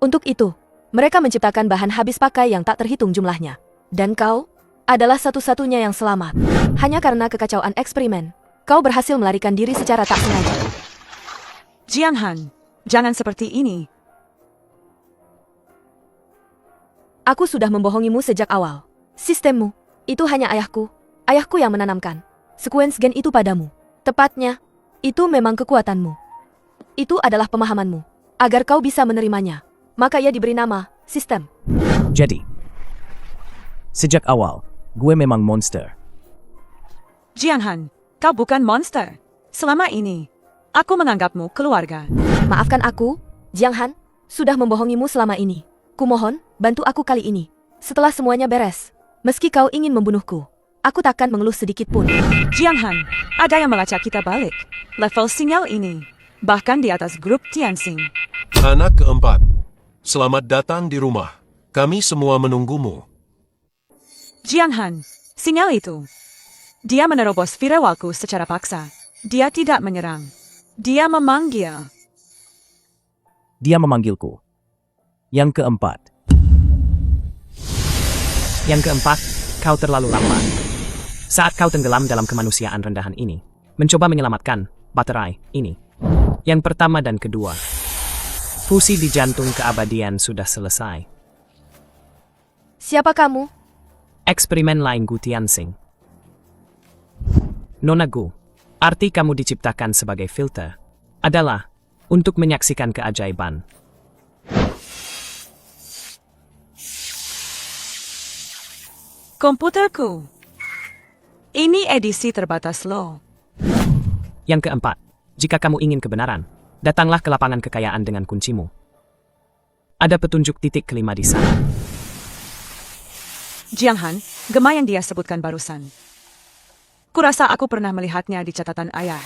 Untuk itu, mereka menciptakan bahan habis pakai yang tak terhitung jumlahnya. Dan kau adalah satu-satunya yang selamat. Hanya karena kekacauan eksperimen, kau berhasil melarikan diri secara tak sengaja. Jiang Han, jangan seperti ini. Aku sudah membohongimu sejak awal. Sistemmu, itu hanya ayahku yang menanamkan sekuens gen itu padamu. Tepatnya, itu memang kekuatanmu. Itu adalah pemahamanmu. Agar kau bisa menerimanya, maka ia diberi nama sistem. Jadi, sejak awal, gue memang monster. Jiang Han, kau bukan monster. Selama ini, aku menganggapmu keluarga. Maafkan aku, Jiang Han, sudah membohongimu selama ini. Kumohon, bantu aku kali ini. Setelah semuanya beres, meski kau ingin membunuhku, aku takkan mengeluh sedikit pun. Jiang Han, ada yang melacak kita balik. Level sinyal ini, bahkan di atas grup Tianxing. Anak keempat, selamat datang di rumah. Kami semua menunggumu. Jiang Han, sinyal itu. Dia menerobos firewalku secara paksa. Dia tidak menyerang. Dia memanggil. Dia memanggilku. Yang keempat. Yang keempat, kau terlalu lambat. Saat kau tenggelam dalam kemanusiaan rendahan ini, mencoba menyelamatkan baterai ini. Yang pertama dan kedua, fusi di jantung keabadian sudah selesai. Siapa kamu? Eksperimen lain Gu Tianxing. Nona Gu, arti kamu diciptakan sebagai filter adalah untuk menyaksikan keajaiban. Komputerku. Ini edisi terbatas lo. Yang keempat, jika kamu ingin kebenaran, datanglah ke lapangan kekayaan dengan kuncimu. Ada petunjuk titik kelima di sana. Jiang Han, gema yang dia sebutkan barusan. Kurasa aku pernah melihatnya di catatan ayah.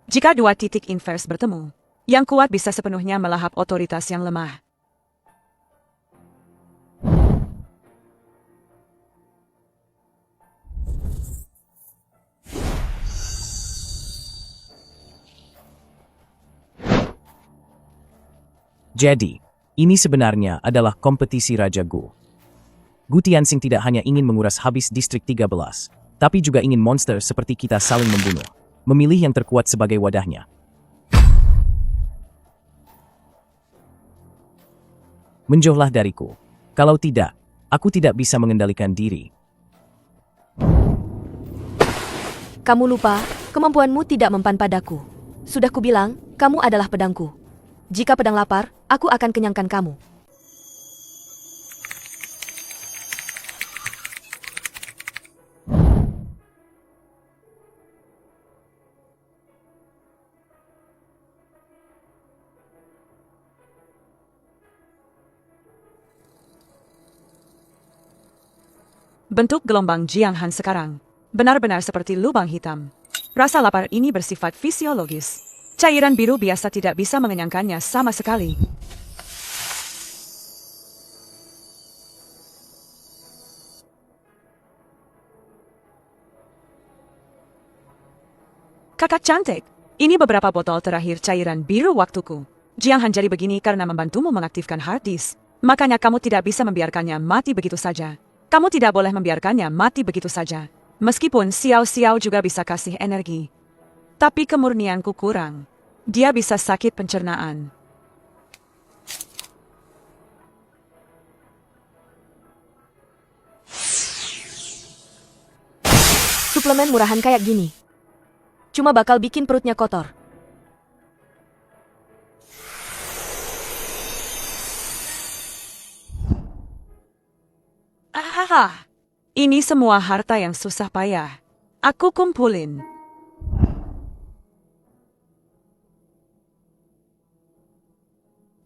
Jika 2 titik inverse bertemu, yang kuat bisa sepenuhnya melahap otoritas yang lemah. Jadi, ini sebenarnya adalah kompetisi Raja Gu. Gu Tianxing tidak hanya ingin menguras habis distrik 13, tapi juga ingin monster seperti kita saling membunuh. Memilih yang terkuat sebagai wadahnya. Menjauhlah dariku. Kalau tidak, aku tidak bisa mengendalikan diri. Kamu lupa, kemampuanmu tidak mempan padaku. Sudah kubilang, kamu adalah pedangku. Jika pedang lapar, aku akan kenyangkan kamu. Bentuk gelombang Jiang Han sekarang benar-benar seperti lubang hitam. Rasa lapar ini bersifat fisiologis. Cairan biru biasa tidak bisa mengenyangkannya sama sekali. Kakak cantik, ini beberapa botol terakhir cairan biru waktuku. Jiang Han jadi begini karena membantumu mengaktifkan hard disk. Makanya kamu tidak bisa membiarkannya mati begitu saja. Kamu tidak boleh membiarkannya mati begitu saja. Meskipun Xiao Xiao juga bisa kasih energi. Tapi kemurnianku kurang. Dia bisa sakit pencernaan. Suplemen murahan kayak gini cuma bakal bikin perutnya kotor. Ahaha, ini semua harta yang susah payah aku kumpulin.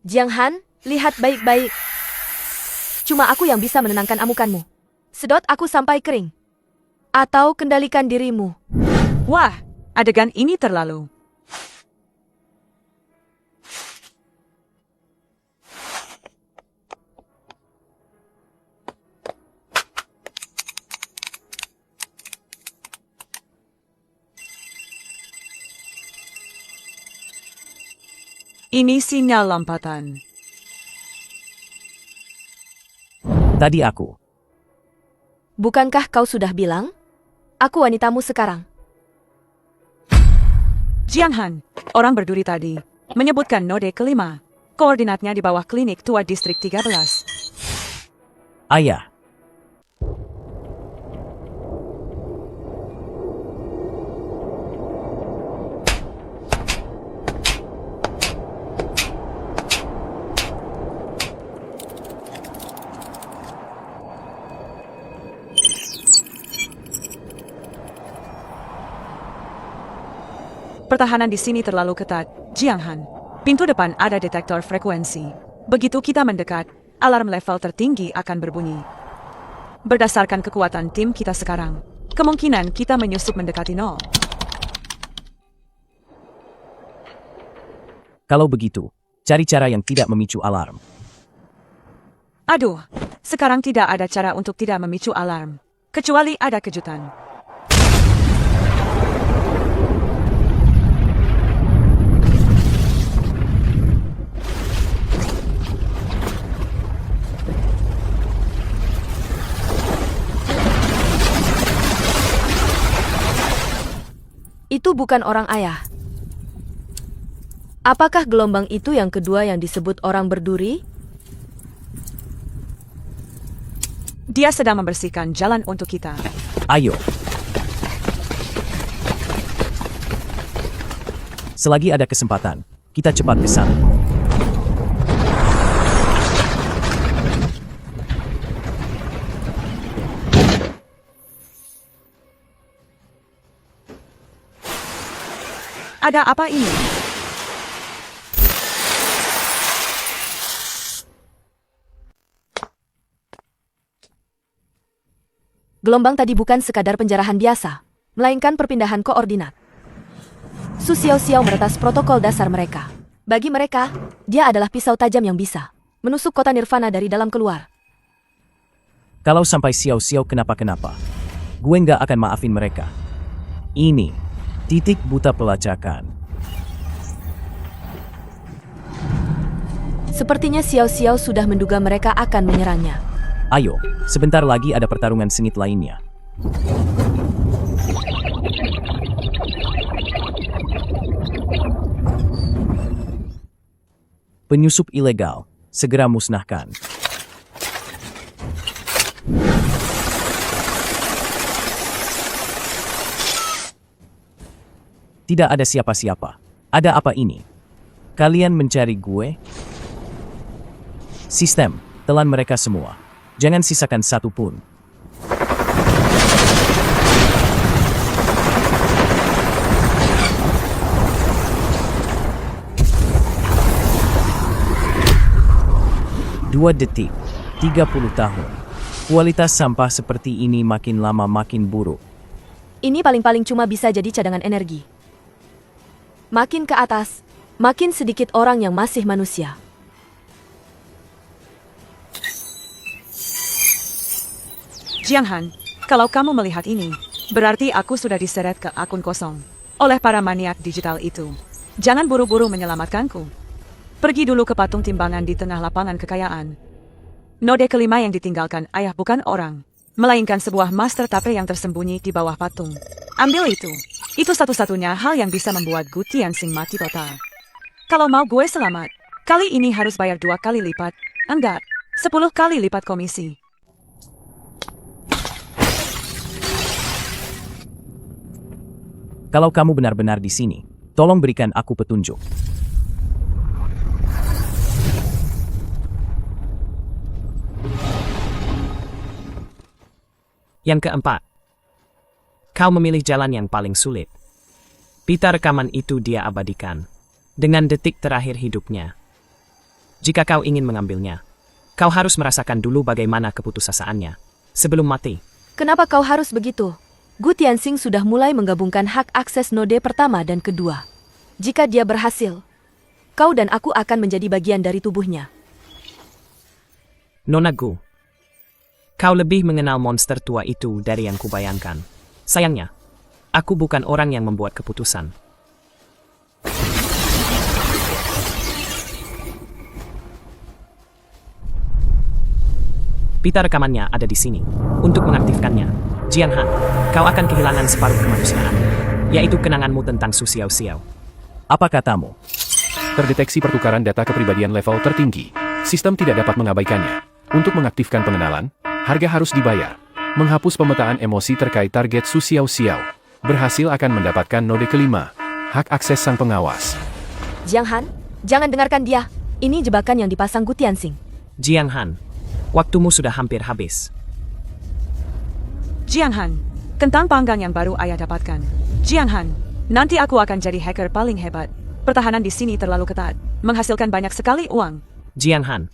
Jiang Han, lihat baik-baik. Cuma aku yang bisa menenangkan amukanmu. Sedot aku sampai kering. Atau kendalikan dirimu. Wah, adegan ini terlalu. Ini sinyal lompatan. Tadi aku. Bukankah kau sudah bilang? Aku wanitamu sekarang. Jiang Han, orang berduri tadi, menyebutkan node kelima. Koordinatnya di bawah klinik tua distrik 13. Ayah. Pertahanan di sini terlalu ketat, Jiang Han. Pintu depan ada detektor frekuensi. Begitu kita mendekat, alarm level tertinggi akan berbunyi. Berdasarkan kekuatan tim kita sekarang, kemungkinan kita menyusup mendekati 0. Kalau begitu, cari cara yang tidak memicu alarm. Aduh, sekarang tidak ada cara untuk tidak memicu alarm. Kecuali ada kejutan. Itu bukan orang ayah. Apakah gelombang itu yang kedua yang disebut orang berduri? Dia sedang membersihkan jalan untuk kita. Ayo. Selagi ada kesempatan, kita cepat ke sana. Ada apa ini? Gelombang tadi bukan sekadar penjarahan biasa, melainkan perpindahan koordinat. Su Xiao meretas protokol dasar mereka. Bagi mereka, dia adalah pisau tajam yang bisa menusuk kota Nirvana dari dalam keluar. Kalau sampai Xiao kenapa-kenapa, gue nggak akan maafin mereka. Ini titik buta pelacakan. Sepertinya Xiao sudah menduga mereka akan menyerangnya. Ayo, sebentar lagi ada pertarungan sengit lainnya. Penyusup ilegal, segera musnahkan. Tidak ada siapa-siapa. Ada apa ini? Kalian mencari gue? Sistem, telan mereka semua. Jangan sisakan satu pun. Dua detik, 30 tahun. Kualitas sampah seperti ini makin lama makin buruk. Ini paling-paling cuma bisa jadi cadangan energi. Makin ke atas, makin sedikit orang yang masih manusia. Jiang Han, kalau kamu melihat ini, berarti aku sudah diseret ke akun kosong oleh para maniak digital itu. Jangan buru-buru menyelamatkanku. Pergi dulu ke patung timbangan di tengah lapangan kekayaan. Node kelima yang ditinggalkan ayah bukan orang, melainkan sebuah master tape yang tersembunyi di bawah patung. Ambil itu. Itu satu-satunya hal yang bisa membuat Gu Tianxing mati total. Kalau mau gue selamat, kali ini harus bayar 2 kali lipat. Enggak, 10 kali lipat komisi. Kalau kamu benar-benar di sini, tolong berikan aku petunjuk. Yang keempat, kau memilih jalan yang paling sulit. Pita rekaman itu dia abadikan dengan detik terakhir hidupnya. Jika kau ingin mengambilnya, kau harus merasakan dulu bagaimana keputusasaannya sebelum mati. Kenapa kau harus begitu? Gu Tianxing sudah mulai menggabungkan hak akses node pertama dan kedua. Jika dia berhasil, kau dan aku akan menjadi bagian dari tubuhnya. Nona Gu, kau lebih mengenal monster tua itu dari yang kubayangkan. Sayangnya, aku bukan orang yang membuat keputusan. Pita rekamannya ada di sini. Untuk mengaktifkannya, Jiang Han, kau akan kehilangan separuh kemanusiaan, yaitu kenanganmu tentang Su Xiao. Apa katamu? Terdeteksi pertukaran data kepribadian level tertinggi. Sistem tidak dapat mengabaikannya. Untuk mengaktifkan pengenalan, harga harus dibayar. Menghapus pemetaan emosi terkait target Su Xiao. Berhasil akan mendapatkan node kelima, hak akses sang pengawas. Jiang Han, jangan dengarkan dia. Ini jebakan yang dipasang Gu Tianxing. Jiang Han, waktumu sudah hampir habis. Jiang Han, kentang panggang yang baru ayah dapatkan. Jiang Han, nanti aku akan jadi hacker paling hebat. Pertahanan di sini terlalu ketat, menghasilkan banyak sekali uang. Jiang Han,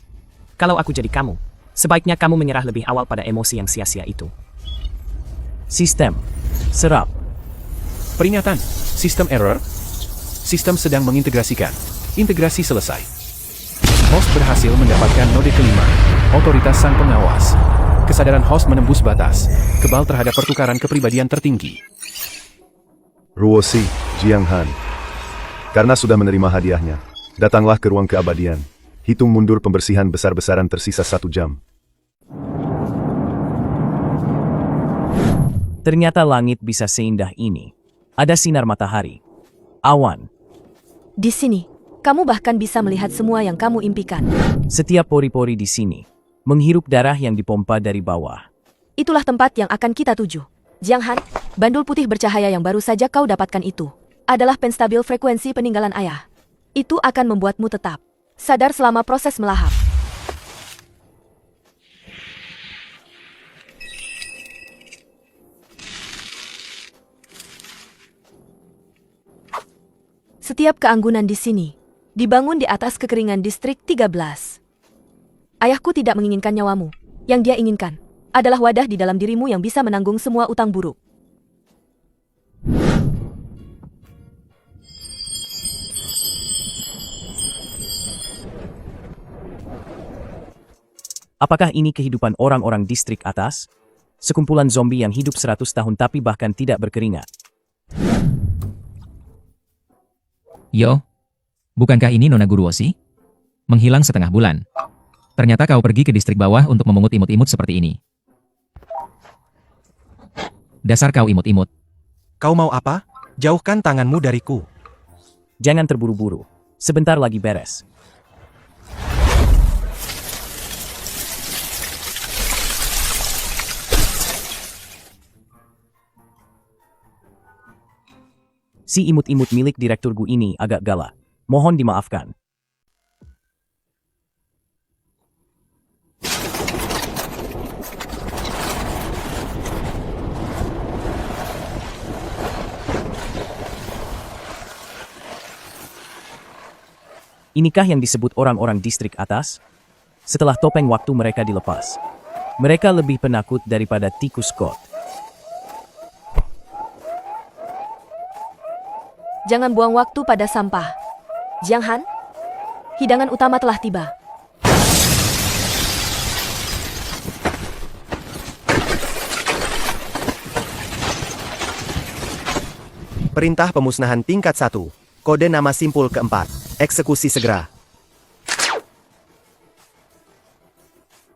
kalau aku jadi kamu, sebaiknya kamu menyerah lebih awal pada emosi yang sia-sia itu. Sistem. Serap. Peringatan. Sistem error. Sistem sedang mengintegrasikan. Integrasi selesai. Host berhasil mendapatkan node kelima, otoritas sang pengawas. Kesadaran host menembus batas, kebal terhadap pertukaran kepribadian tertinggi. Ruosi, Jiang Han. Karena sudah menerima hadiahnya, datanglah ke ruang keabadian. Hitung mundur pembersihan besar-besaran tersisa 1 jam. Ternyata langit bisa seindah ini. Ada sinar matahari. Awan. Di sini, kamu bahkan bisa melihat semua yang kamu impikan. Setiap pori-pori di sini menghirup darah yang dipompa dari bawah. Itulah tempat yang akan kita tuju. Jiang Han, bandul putih bercahaya yang baru saja kau dapatkan itu adalah penstabil frekuensi peninggalan ayah. Itu akan membuatmu tetap sadar selama proses melahap. Setiap keanggunan di sini dibangun di atas kekeringan distrik 13. Ayahku tidak menginginkan nyawamu. Yang dia inginkan adalah wadah di dalam dirimu yang bisa menanggung semua utang buruk. Apakah ini kehidupan orang-orang distrik atas? Sekumpulan zombie yang hidup 100 tahun tapi bahkan tidak berkeringat. Yo, bukankah ini Nona Guruosi? Menghilang setengah bulan. Ternyata kau pergi ke distrik bawah untuk memungut imut-imut seperti ini. Dasar kau imut-imut. Kau mau apa? Jauhkan tanganmu dariku. Jangan terburu-buru. Sebentar lagi beres. Si imut-imut milik Direktur Gu ini agak galak. Mohon dimaafkan. Inikah yang disebut orang-orang distrik atas? Setelah topeng waktu mereka dilepas, Mereka lebih penakut daripada tikus kot. Jangan buang waktu pada sampah. Jiang Han, hidangan utama telah tiba. Perintah pemusnahan tingkat 1. Kode nama simpul keempat. Eksekusi segera.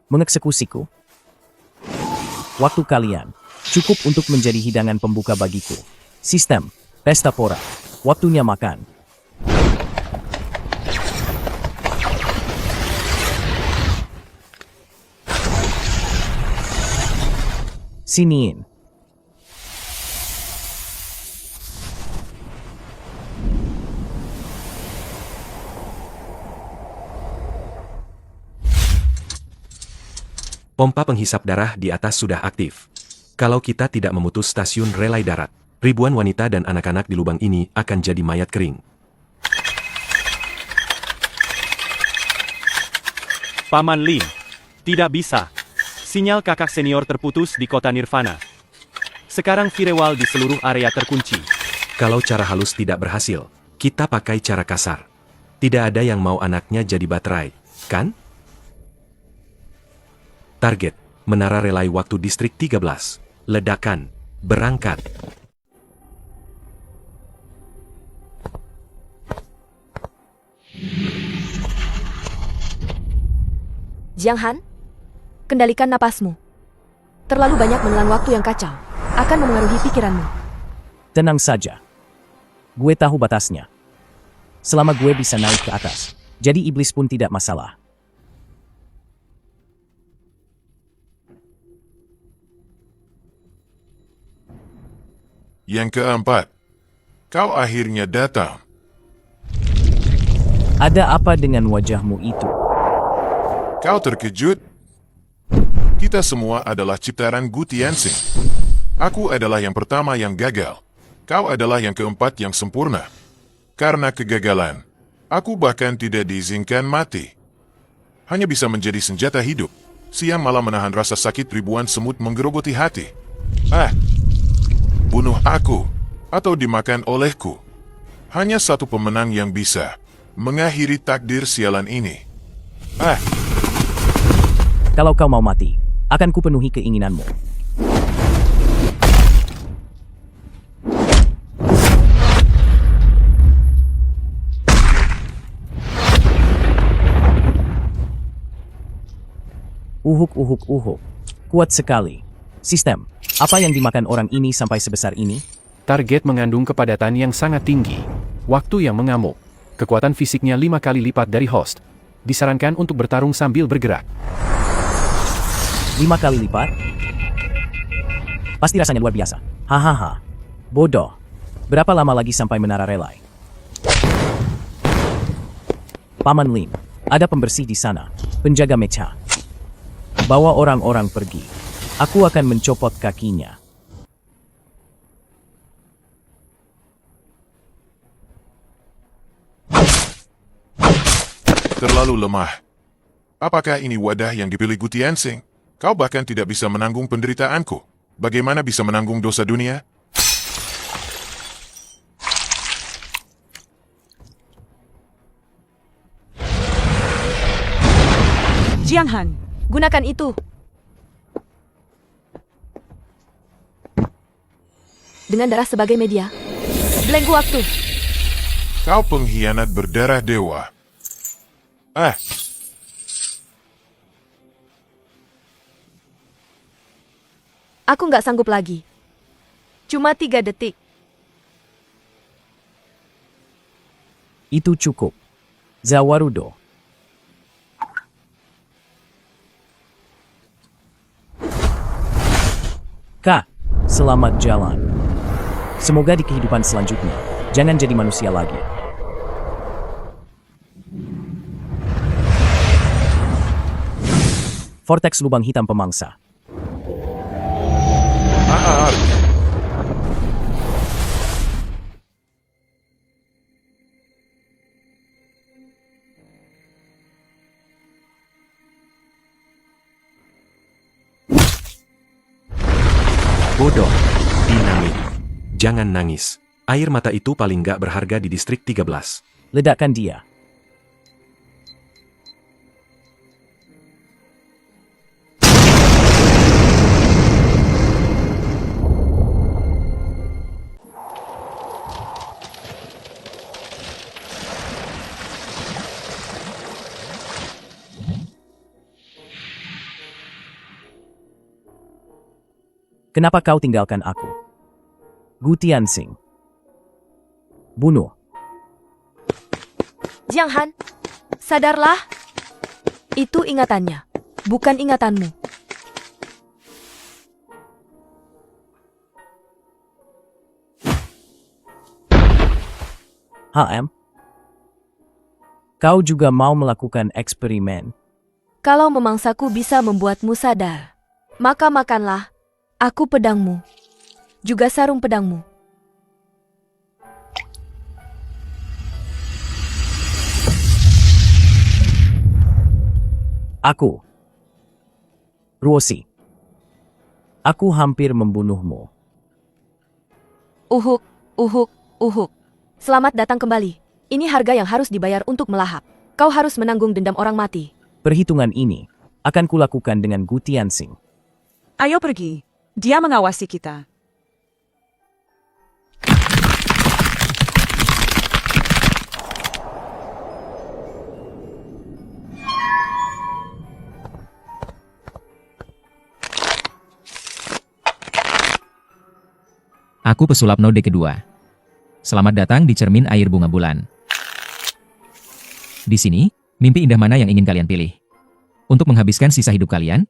Mengeksekusiku? Waktu kalian cukup untuk menjadi hidangan pembuka bagiku. Sistem, pesta pora. Waktunya makan. Siniin. Pompa penghisap darah di atas sudah aktif. Kalau kita tidak memutus stasiun relay darat, ribuan wanita dan anak-anak di lubang ini akan jadi mayat kering. Paman Lin, tidak bisa. Sinyal kakak senior terputus di kota Nirvana. Sekarang firewall di seluruh area terkunci. Kalau cara halus tidak berhasil, kita pakai cara kasar. Tidak ada yang mau anaknya jadi baterai, kan? Target, menara relay waktu distrik 13. Ledakan, berangkat. Jiang Han, kendalikan napasmu. Terlalu banyak menelan waktu yang kacau. Akan memengaruhi pikiranmu. Tenang saja. Gue tahu batasnya. Selama gue bisa naik ke atas, jadi iblis pun tidak masalah. Yang keempat, kau akhirnya datang. Ada apa dengan wajahmu itu? Kau terkejut? Kita semua adalah ciptaan Gu Tianxing. Aku adalah yang pertama yang gagal. Kau adalah yang keempat yang sempurna. Karena kegagalan, aku bahkan tidak diizinkan mati. Hanya bisa menjadi senjata hidup. Siang malam menahan rasa sakit ribuan semut menggerogoti hati. Bunuh aku, atau dimakan olehku. Hanya satu pemenang yang bisa mengakhiri takdir sialan ini. Kalau kau mau mati, akan kupenuhi keinginanmu. Uhuk. Kuat sekali. Sistem, apa yang dimakan orang ini sampai sebesar ini? Target mengandung kepadatan yang sangat tinggi. Waktu yang mengamuk. Kekuatan fisiknya 5 kali lipat dari host. Disarankan untuk bertarung sambil bergerak. 5 kali lipat? Pasti rasanya luar biasa. Hahaha. Bodoh. Berapa lama lagi sampai menara relay? Paman Lin, ada pembersih di sana. Penjaga mecha. Bawa orang-orang pergi. Aku akan mencopot kakinya. Terlalu lemah. Apakah ini wadah yang dipilih Gu Tianxing? Kau bahkan tidak bisa menanggung penderitaanku. Bagaimana bisa menanggung dosa dunia? Jiang Han, gunakan itu. Dengan darah sebagai media, belenggu waktu. Kau pengkhianat berdarah dewa. Aku nggak sanggup lagi. Cuma 3 detik. Itu cukup. Zawarudo. Kak, selamat jalan. Semoga di kehidupan selanjutnya, jangan jadi manusia lagi. Vortex lubang hitam pemangsa. Bodoh. Dinamit. Jangan nangis. Air mata itu paling gak berharga di distrik 13. Ledakkan dia. Kenapa kau tinggalkan aku? Gu Tianxing. Bunuh. Jiang Han, sadarlah. Itu ingatannya, bukan ingatanmu. HM? Kau juga mau melakukan eksperimen? Kalau memangsaku bisa membuatmu sadar, maka makanlah. Aku pedangmu, juga sarung pedangmu. Aku, Ruosi. Aku hampir membunuhmu. Uhuk, uhuk, uhuk. Selamat datang kembali. Ini harga yang harus dibayar untuk melahap. Kau harus menanggung dendam orang mati. Perhitungan ini akan kulakukan dengan Gu Tianxing. Ayo pergi. Dia mengawasi kita. Aku pesulap node kedua. Selamat datang di cermin air bunga bulan. Di sini, mimpi indah mana yang ingin kalian pilih? Untuk menghabiskan sisa hidup kalian?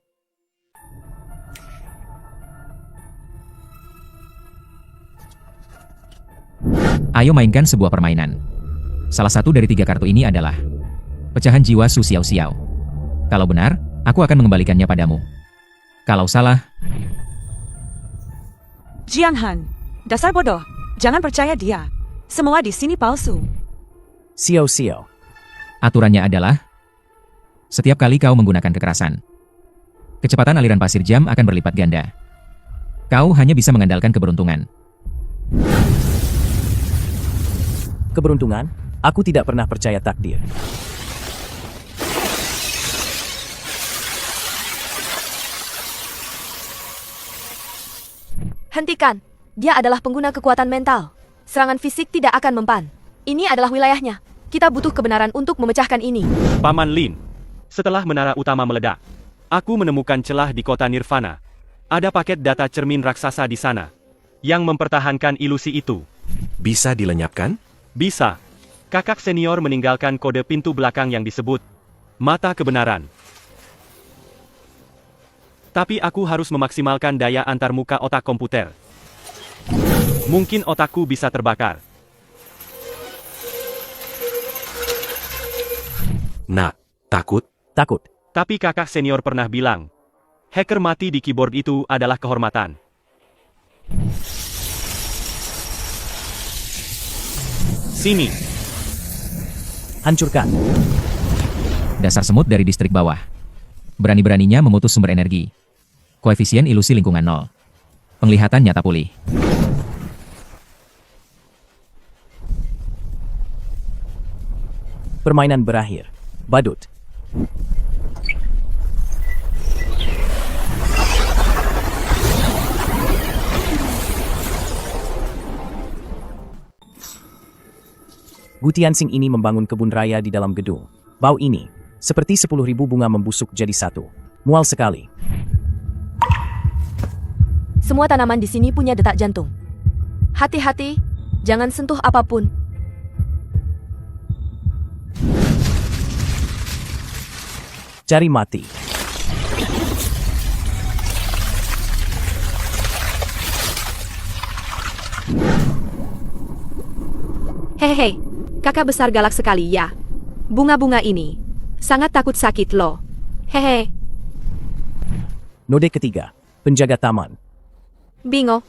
Ayo mainkan sebuah permainan. Salah satu dari 3 kartu ini adalah pecahan jiwa Su Xiao Xiao. Kalau benar, aku akan mengembalikannya padamu. Kalau salah, Jiang Han, dasar bodoh. Jangan percaya dia. Semua di sini palsu. Xiao Xiao. aturannya adalah setiap kali kau menggunakan kekerasan, kecepatan aliran pasir jam akan berlipat ganda. Kau hanya bisa mengandalkan keberuntungan. Keberuntungan? Aku tidak pernah percaya takdir. Hentikan. Dia adalah pengguna kekuatan mental. Serangan fisik tidak akan mempan. Ini adalah wilayahnya. Kita butuh kebenaran untuk memecahkan ini. Paman Lin, setelah menara utama meledak, aku menemukan celah di kota Nirvana. Ada paket data cermin raksasa di sana yang mempertahankan ilusi itu. Bisa dilenyapkan? Bisa. Kakak senior meninggalkan kode pintu belakang yang disebut Mata Kebenaran. Tapi aku harus memaksimalkan daya antarmuka otak komputer. Mungkin otakku bisa terbakar. Nak, takut? Takut. Tapi kakak senior pernah bilang, hacker mati di keyboard itu adalah kehormatan. Sini. Hancurkan. Dasar semut dari distrik bawah. Berani-beraninya memutus sumber energi. Koefisien ilusi lingkungan 0. Penglihatan nyata pulih. Permainan berakhir. Badut. Gu Tianxing ini membangun kebun raya di dalam gedung. Bau ini, seperti 10.000 bunga membusuk jadi satu. Mual sekali. Semua tanaman di sini punya detak jantung. Hati-hati, jangan sentuh apapun. Cari mati. Hehehe, kakak besar galak sekali ya. Bunga-bunga ini sangat takut sakit loh. Hehe. Node ketiga, penjaga taman. Bingo.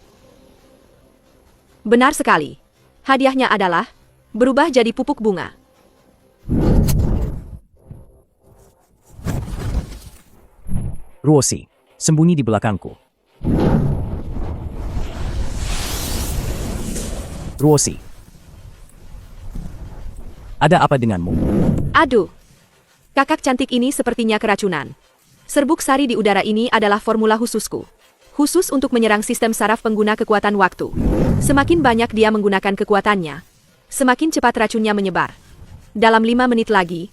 Benar sekali. Hadiahnya adalah berubah jadi pupuk bunga. Ruosi, sembunyi di belakangku. Ruosi. Ada apa denganmu? Aduh. Kakak cantik ini sepertinya keracunan. Serbuk sari di udara ini adalah formula khususku. Khusus untuk menyerang sistem saraf pengguna kekuatan waktu. Semakin banyak dia menggunakan kekuatannya, semakin cepat racunnya menyebar. Dalam 5 menit lagi,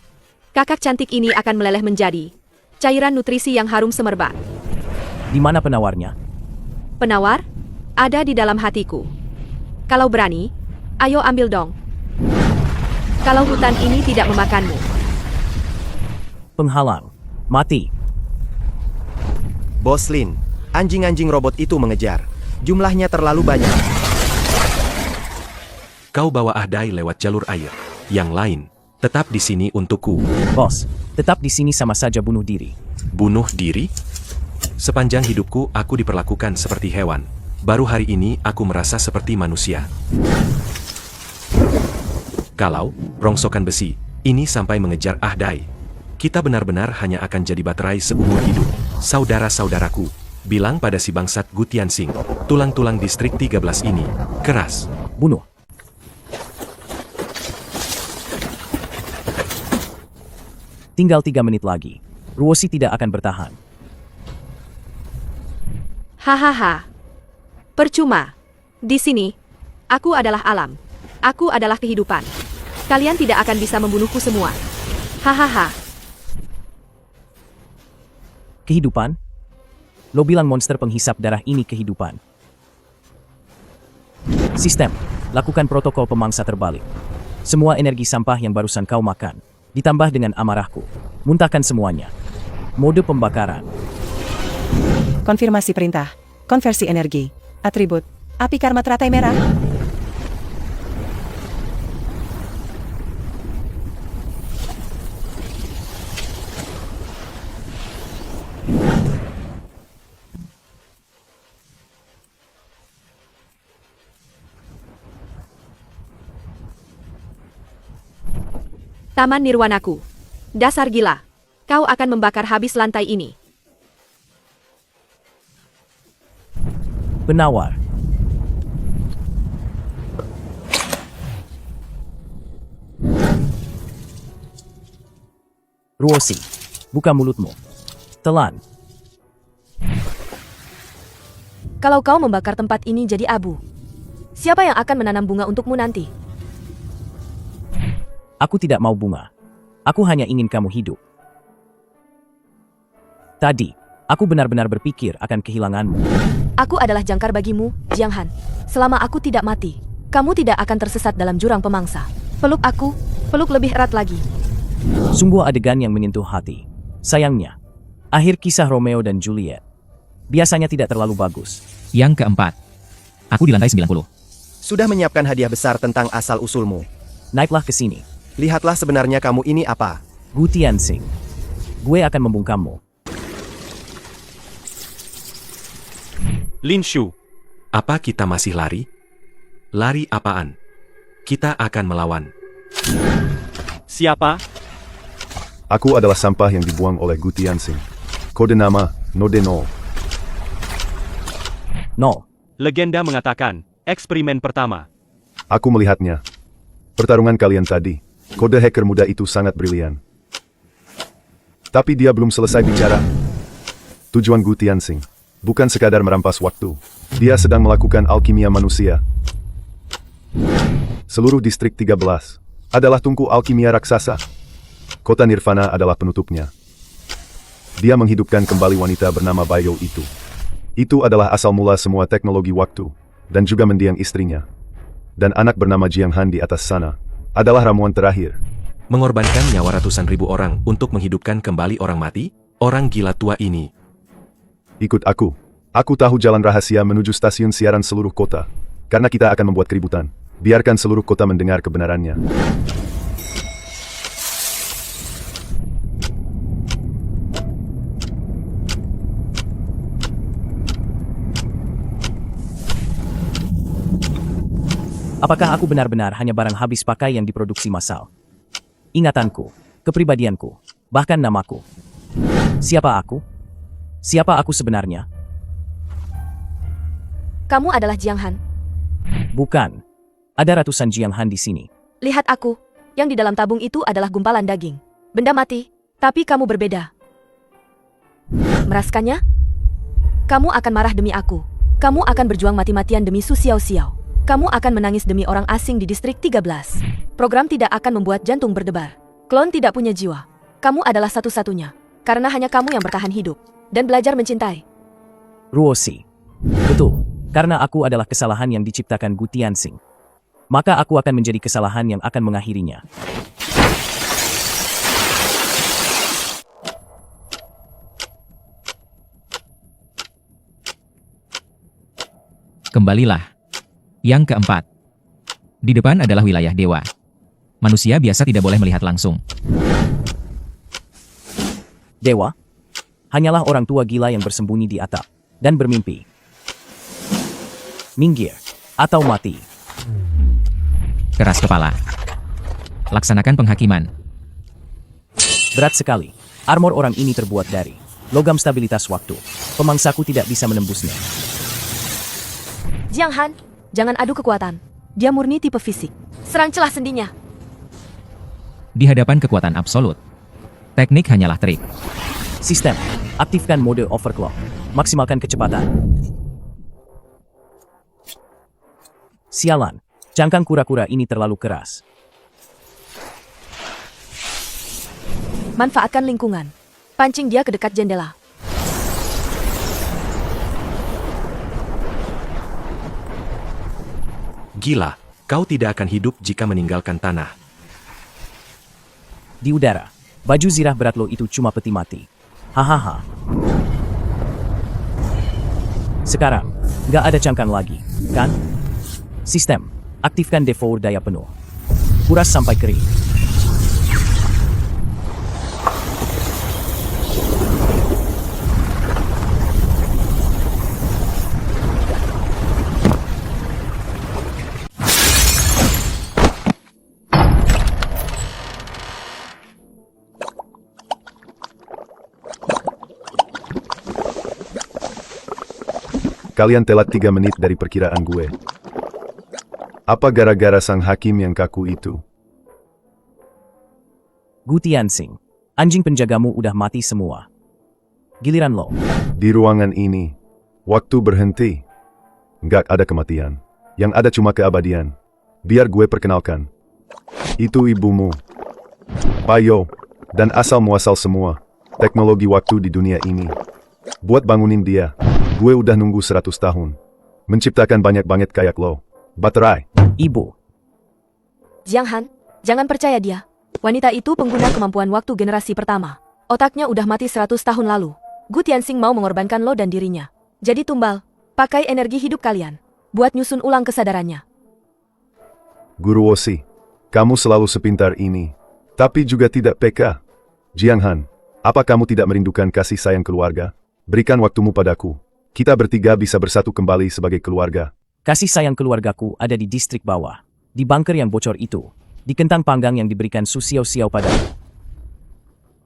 kakak cantik ini akan meleleh menjadi cairan nutrisi yang harum semerbak. Di mana penawarnya? Penawar? Ada di dalam hatiku. Kalau berani, ayo ambil dong. Kalau hutan ini tidak memakanmu. Penghalang. Mati. Bos Lin, anjing-anjing robot itu mengejar. Jumlahnya terlalu banyak. Kau bawa Ahdai lewat jalur air. Yang lain, tetap di sini untukku. Bos, tetap di sini sama saja bunuh diri. Bunuh diri? Sepanjang hidupku aku diperlakukan seperti hewan. Baru hari ini aku merasa seperti manusia. Kalau rongsokan besi ini sampai mengejar Ahdai, kita benar-benar hanya akan jadi baterai seumur hidup. Saudara-saudaraku, bilang pada si bangsat Gu Tianxing, tulang-tulang distrik 13 ini keras. Bunuh. Tinggal 3 menit lagi. Ruosi tidak akan bertahan. Hahaha. Percuma. Di sini, aku adalah alam. Aku adalah kehidupan. Kalian tidak akan bisa membunuhku semua. Hahaha. Kehidupan? Lo bilang monster penghisap darah ini kehidupan. Sistem, lakukan protokol pemangsa terbalik. Semua energi sampah yang barusan kau makan, ditambah dengan amarahku. Muntahkan semuanya. Mode pembakaran. Konfirmasi perintah. Konversi energi. Atribut. Api karma teratai merah. Taman Nirwanaku. Dasar gila. Kau akan membakar habis lantai ini. Penawar. Ruosi, buka mulutmu. Telan. Kalau kau membakar tempat ini jadi abu, siapa yang akan menanam bunga untukmu nanti? Aku tidak mau bunga. Aku hanya ingin kamu hidup. Tadi, aku benar-benar berpikir akan kehilanganmu. Aku adalah jangkar bagimu, Jiang Han. Selama aku tidak mati, kamu tidak akan tersesat dalam jurang pemangsa. Peluk aku, peluk lebih erat lagi. Sungguh adegan yang menyentuh hati. Sayangnya, akhir kisah Romeo dan Juliet biasanya tidak terlalu bagus. Yang keempat, aku di lantai 90. Sudah menyiapkan hadiah besar tentang asal-usulmu. Naiklah ke sini. Lihatlah sebenarnya kamu ini apa. Gu Tianxing. Gue akan membungkammu. Lin Shu, apa kita masih lari? Lari apaan? Kita akan melawan. Siapa? Aku adalah sampah yang dibuang oleh Gu Tianxing. Kode nama, Node 0. 0. Legenda mengatakan, eksperimen pertama. Aku melihatnya. Pertarungan kalian tadi, kode hacker muda itu sangat brilian. Tapi dia belum selesai bicara. Tujuan Gu Tianxing bukan sekadar merampas waktu. Dia sedang melakukan alkimia manusia. Seluruh distrik 13 adalah tungku alkimia raksasa. Kota Nirvana adalah penutupnya. Dia menghidupkan kembali wanita bernama Bayo itu. Itu adalah asal mula semua teknologi waktu, dan juga mendiang istrinya. Dan anak bernama Jiang Han di atas sana adalah ramuan terakhir. Mengorbankan nyawa ratusan ribu orang untuk menghidupkan kembali orang mati? Orang gila tua ini. Ikut aku. Aku tahu jalan rahasia menuju stasiun siaran seluruh kota. Karena kita akan membuat keributan. Biarkan seluruh kota mendengar kebenarannya. Apakah aku benar-benar hanya barang habis pakai yang diproduksi massal? Ingatanku, kepribadianku, bahkan namaku. Siapa aku? Siapa aku sebenarnya? Kamu adalah Jiang Han. Bukan. Ada ratusan Jiang Han di sini. Lihat aku. Yang di dalam tabung itu adalah gumpalan daging. Benda mati. Tapi kamu berbeda. Meraskannya? Kamu akan marah demi aku. Kamu akan berjuang mati-matian demi Su Xiao-Xiao. Kamu akan menangis demi orang asing di distrik 13. Program tidak akan membuat jantung berdebar. Klon tidak punya jiwa. Kamu adalah satu-satunya. Karena hanya kamu yang bertahan hidup. Dan belajar mencintai. Ruosi. Betul. Karena aku adalah kesalahan yang diciptakan Gu Tianxing. Maka aku akan menjadi kesalahan yang akan mengakhirinya. Kembalilah. Yang keempat. Di depan adalah wilayah dewa. Manusia biasa tidak boleh melihat langsung. Dewa? Hanyalah orang tua gila yang bersembunyi di atap dan bermimpi. Minggir atau mati. Keras kepala. Laksanakan penghakiman. Berat sekali. Armor orang ini terbuat dari logam stabilitas waktu. Pemangsaku tidak bisa menembusnya. Jiang Han, jangan adu kekuatan. Dia murni tipe fisik. Serang celah sendinya. Di hadapan kekuatan absolut, teknik hanyalah trik. Sistem. Aktifkan mode overclock. Maksimalkan kecepatan. Sialan. Cangkang kura-kura ini terlalu keras. Manfaatkan lingkungan. Pancing dia ke dekat jendela. Gila, kau tidak akan hidup jika meninggalkan tanah. Di udara, baju zirah berat lo itu cuma peti mati. Hahaha. Sekarang, nggak ada cangkang lagi, kan? Sistem, aktifkan devour daya penuh. Kuras sampai kering. Kalian telat 3 menit dari perkiraan gue. Apa gara-gara sang hakim yang kaku itu? Gu Tianxing, anjing penjagamu udah mati semua. Giliran lo. Di ruangan ini, waktu berhenti. Nggak ada kematian. Yang ada cuma keabadian. Biar gue perkenalkan. Itu ibumu. Bayo, dan asal-muasal semua. Teknologi waktu di dunia ini. Buat bangunin dia. Gue udah nunggu 100 tahun. Menciptakan banyak banget kayak lo. Baterai. Ibu. Jiang Han, jangan percaya dia. Wanita itu pengguna kemampuan waktu generasi pertama. Otaknya udah mati 100 tahun lalu. Gu Tianxing mau mengorbankan lo dan dirinya. Jadi tumbal, pakai energi hidup kalian. Buat nyusun ulang kesadarannya. Guru Wosi, kamu selalu sepintar ini. Tapi juga tidak peka. Jiang Han, apa kamu tidak merindukan kasih sayang keluarga? Berikan waktumu padaku. Kita bertiga bisa bersatu kembali sebagai keluarga. Kasih sayang keluargaku ada di distrik bawah. Di bunker yang bocor itu. Di kentang panggang yang diberikan Su Xiao-Xiao padaku.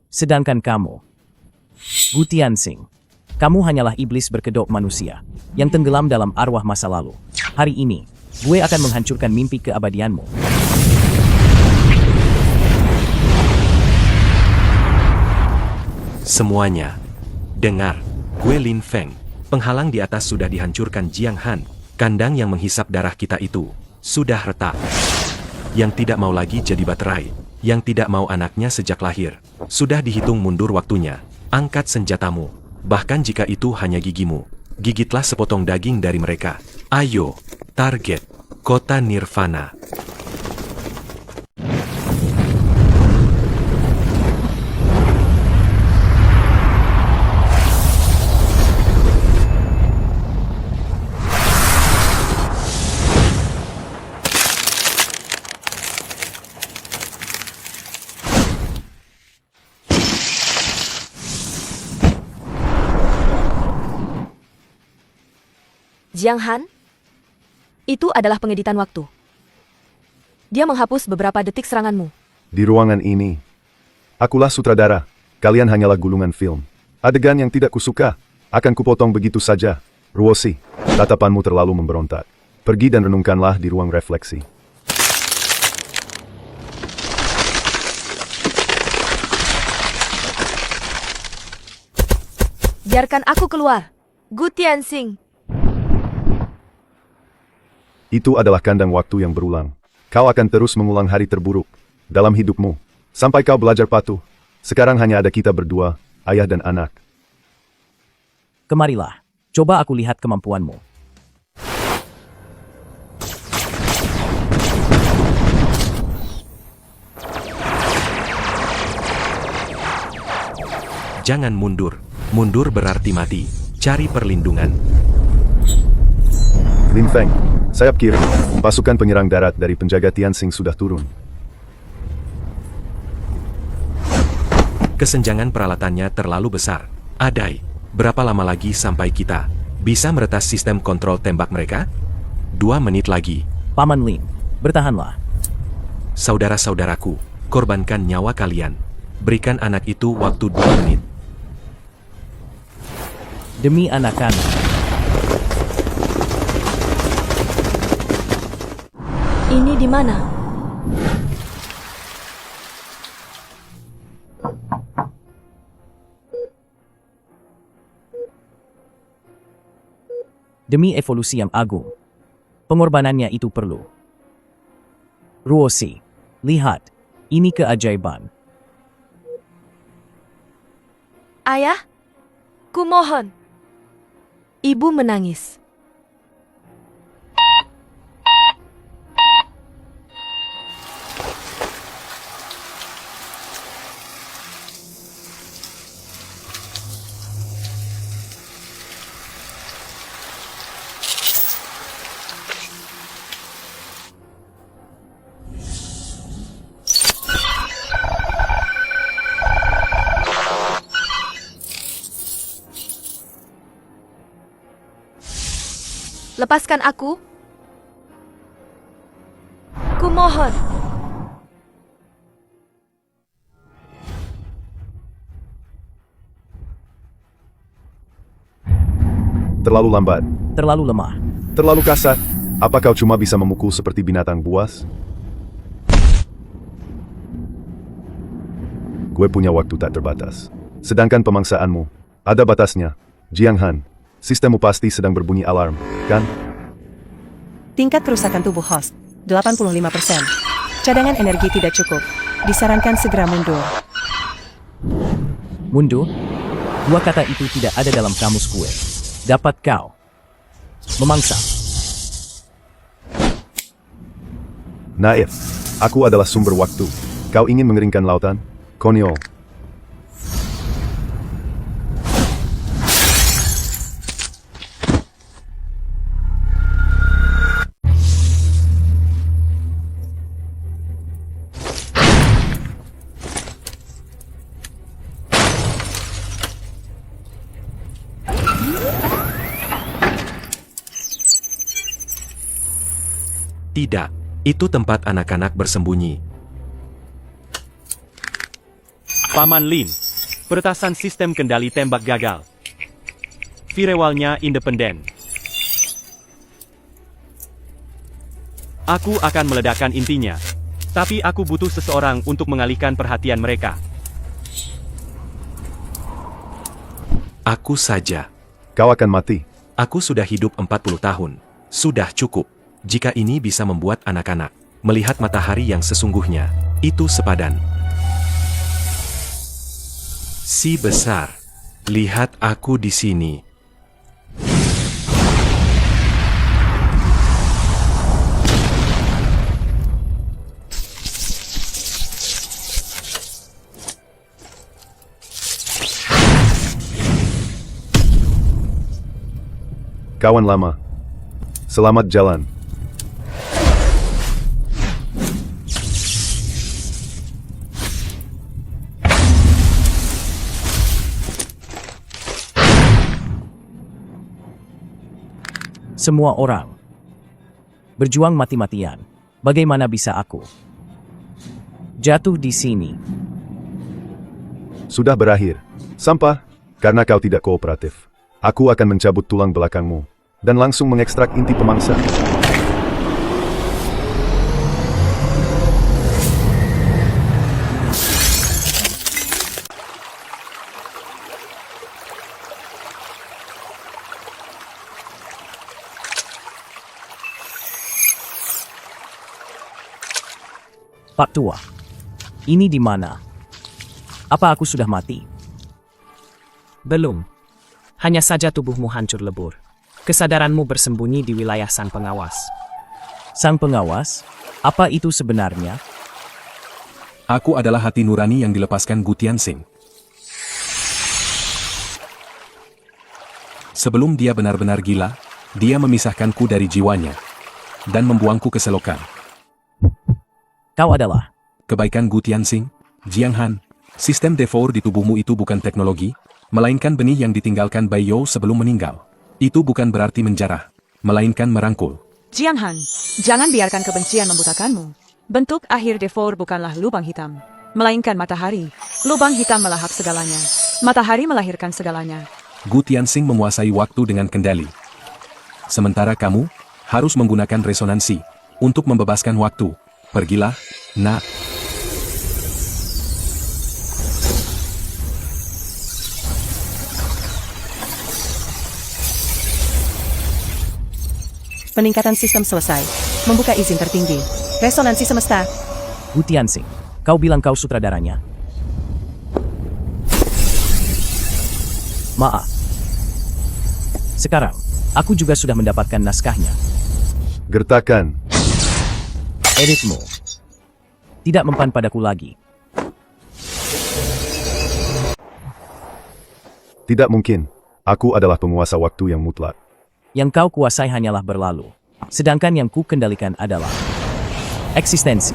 Sedangkan kamu, Gu Tianxing, kamu hanyalah iblis berkedok manusia yang tenggelam dalam arwah masa lalu. Hari ini, gue akan menghancurkan mimpi keabadianmu. Semuanya, dengar, gue Lin Feng. Penghalang di atas sudah dihancurkan Jiang Han. Kandang yang menghisap darah kita itu sudah retak. Yang tidak mau lagi jadi baterai. Yang tidak mau anaknya sejak lahir. Sudah dihitung mundur waktunya. Angkat senjatamu. Bahkan jika itu hanya gigimu. Gigitlah sepotong daging dari mereka. Ayo, target kota Nirvana. Jiang Han? Itu adalah pengeditan waktu. Dia menghapus beberapa detik seranganmu. Di ruangan ini, akulah sutradara. Kalian hanyalah gulungan film. Adegan yang tidak kusuka, akan kupotong begitu saja. Ruosi, tatapanmu terlalu memberontak. Pergi dan renungkanlah di ruang refleksi. Biarkan aku keluar. Gu Tianxing. Itu adalah kandang waktu yang berulang. Kau akan terus mengulang hari terburuk dalam hidupmu. Sampai kau belajar patuh. Sekarang hanya ada kita berdua, ayah dan anak. Kemarilah. Coba aku lihat kemampuanmu. Jangan mundur. Mundur berarti mati. Cari perlindungan. Lin Feng, sayap kiri. Pasukan penyerang darat dari penjaga Tianxing sudah turun. Kesenjangan peralatannya terlalu besar. Adai, berapa lama lagi sampai kita bisa meretas sistem kontrol tembak mereka? 2 menit lagi. Paman Lin, bertahanlah. Saudara-saudaraku, korbankan nyawa kalian. Berikan anak itu waktu 2 menit. Demi anak-anak. Ini di mana? Demi evolusi yang agung. Pengorbanannya itu perlu. Ruosi, lihat. Ini keajaiban. Ayah, kumohon. Ibu menangis. Lepaskan aku. Kumohon. Terlalu lambat. Terlalu lemah. Terlalu kasar. Apa kau cuma bisa memukul seperti binatang buas? Gue punya waktu tak terbatas. Sedangkan pemangsaanmu ada batasnya. Jiang Han, sistemmu pasti sedang berbunyi alarm, kan? Tingkat kerusakan tubuh host, 85%. Cadangan energi tidak cukup. Disarankan segera mundur. Mundur? 2 kata itu tidak ada dalam kamus gue. Dapat kau memangsa. Naif. Aku adalah sumber waktu. Kau ingin mengeringkan lautan? Konyol. Tidak, itu tempat anak-anak bersembunyi. Paman Lin, peretasan sistem kendali tembak gagal. Firewall-nya independen. Aku akan meledakkan intinya, tapi aku butuh seseorang untuk mengalihkan perhatian mereka. Aku saja. Kau akan mati. Aku sudah hidup 40 tahun. Sudah cukup. Jika ini bisa membuat anak-anak melihat matahari yang sesungguhnya, itu sepadan. Si besar, lihat aku di sini. Kawan lama, selamat jalan. Semua orang berjuang mati-matian. Bagaimana bisa aku jatuh di sini? Sudah berakhir. Sampah, karena kau tidak kooperatif. Aku akan mencabut tulang belakangmu dan langsung mengekstrak inti pemangsa. Pak Tua, ini di mana? Apa aku sudah mati? Belum. Hanya saja tubuhmu hancur lebur. Kesadaranmu bersembunyi di wilayah sang pengawas. Sang pengawas? Apa itu sebenarnya? Aku adalah hati nurani yang dilepaskan Gu Tianxing. Sebelum dia benar-benar gila, dia memisahkanku dari jiwanya dan membuangku ke selokan. Kau adalah Kebaikan Gu Tianxing, Jiang Han. Sistem D4 di tubuhmu itu bukan teknologi, melainkan benih yang ditinggalkan Bai You sebelum meninggal. Itu bukan berarti menjarah, melainkan merangkul. Jiang Han, jangan biarkan kebencian membutakanmu. Bentuk akhir D4 bukanlah lubang hitam, melainkan matahari. Lubang hitam melahap segalanya. Matahari melahirkan segalanya. Gu Tianxing menguasai waktu dengan kendali. Sementara kamu harus menggunakan resonansi untuk membebaskan waktu. Pergilah, nak. Peningkatan sistem selesai. Membuka izin tertinggi. Resonansi semesta. Gu Tianxing. Kau bilang kau sutradaranya? Maaf. Sekarang, aku juga sudah mendapatkan naskahnya. Gertakan. Editmu tidak mempan padaku lagi. Tidak mungkin. Aku adalah penguasa waktu yang mutlak. Yang kau kuasai hanyalah berlalu. Sedangkan yang ku kendalikan adalah eksistensi.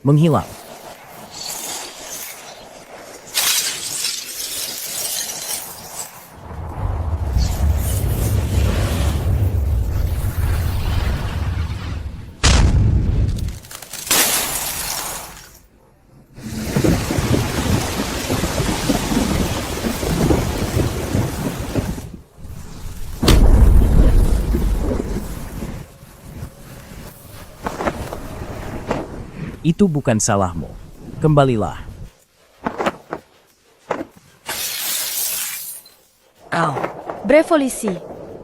Menghilang. Itu bukan salahmu. Kembalilah. Brevolisi.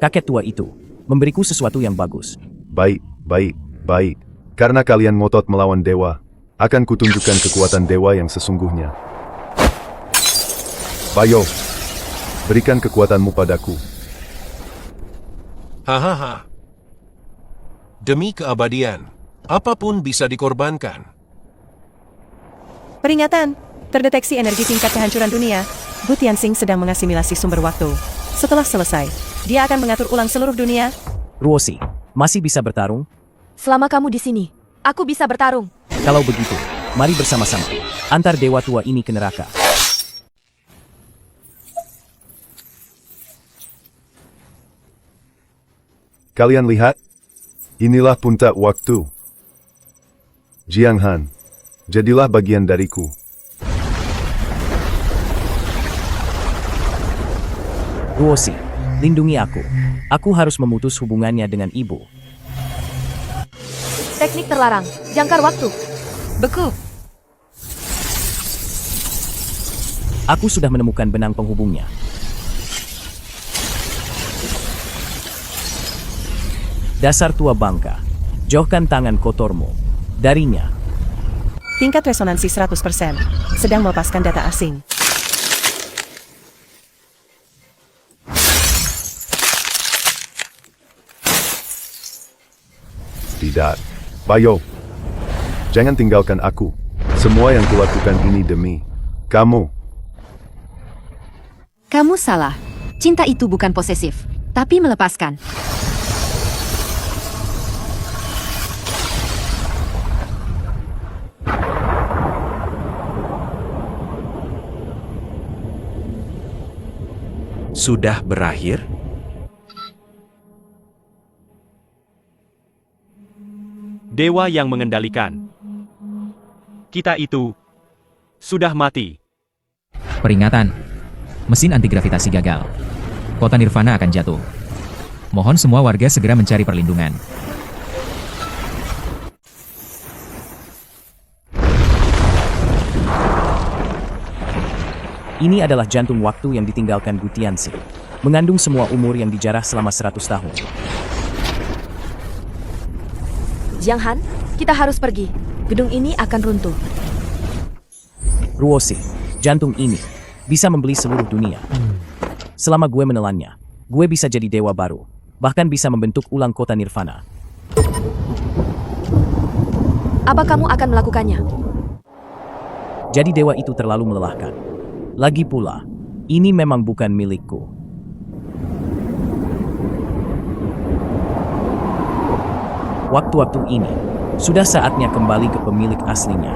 Kakek tua itu memberiku sesuatu yang bagus. Baik, baik, baik. Karena kalian ngotot melawan dewa, akan kutunjukkan kekuatan dewa yang sesungguhnya. Bayo, berikan kekuatanmu padaku. Hahaha. Demi keabadian, apapun bisa dikorbankan. Peringatan. Terdeteksi energi tingkat kehancuran dunia. Gu Tianxing sedang mengasimilasi sumber waktu. Setelah selesai, dia akan mengatur ulang seluruh dunia. Ruosi, masih bisa bertarung? Selama kamu di sini, aku bisa bertarung. Kalau begitu, mari bersama-sama antar dewa tua ini ke neraka. Kalian lihat? Inilah puncak waktu. Jiang Han, jadilah bagian dariku. Ruosi, lindungi aku. Aku harus memutus hubungannya dengan ibu. Teknik terlarang, jangkar waktu. Beku. Aku sudah menemukan benang penghubungnya. Dasar tua bangka, jauhkan tangan kotormu darinya. Tingkat resonansi 100%. Sedang melepaskan data asing. Tidak. Bayo. Jangan tinggalkan aku. Semua yang kulakukan ini demi kamu. Kamu salah. Cinta itu bukan posesif, tapi melepaskan. Sudah berakhir? Dewa yang mengendalikan kita itu sudah mati. Peringatan. Mesin antigravitasi gagal. Kota Nirvana akan jatuh. Mohon semua warga segera mencari perlindungan. Ini adalah jantung waktu yang ditinggalkan Gu Tianxing. Mengandung semua umur yang dijarah selama 100 tahun. Jiang Han, kita harus pergi. Gedung ini akan runtuh. Ruosi, jantung ini bisa membeli seluruh dunia. Selama gue menelannya, gue bisa jadi dewa baru. Bahkan bisa membentuk ulang kota Nirvana. Apa kamu akan melakukannya? Jadi dewa itu terlalu melelahkan. Lagi pula, ini memang bukan milikku. Waktu-waktu ini, sudah saatnya kembali ke pemilik aslinya.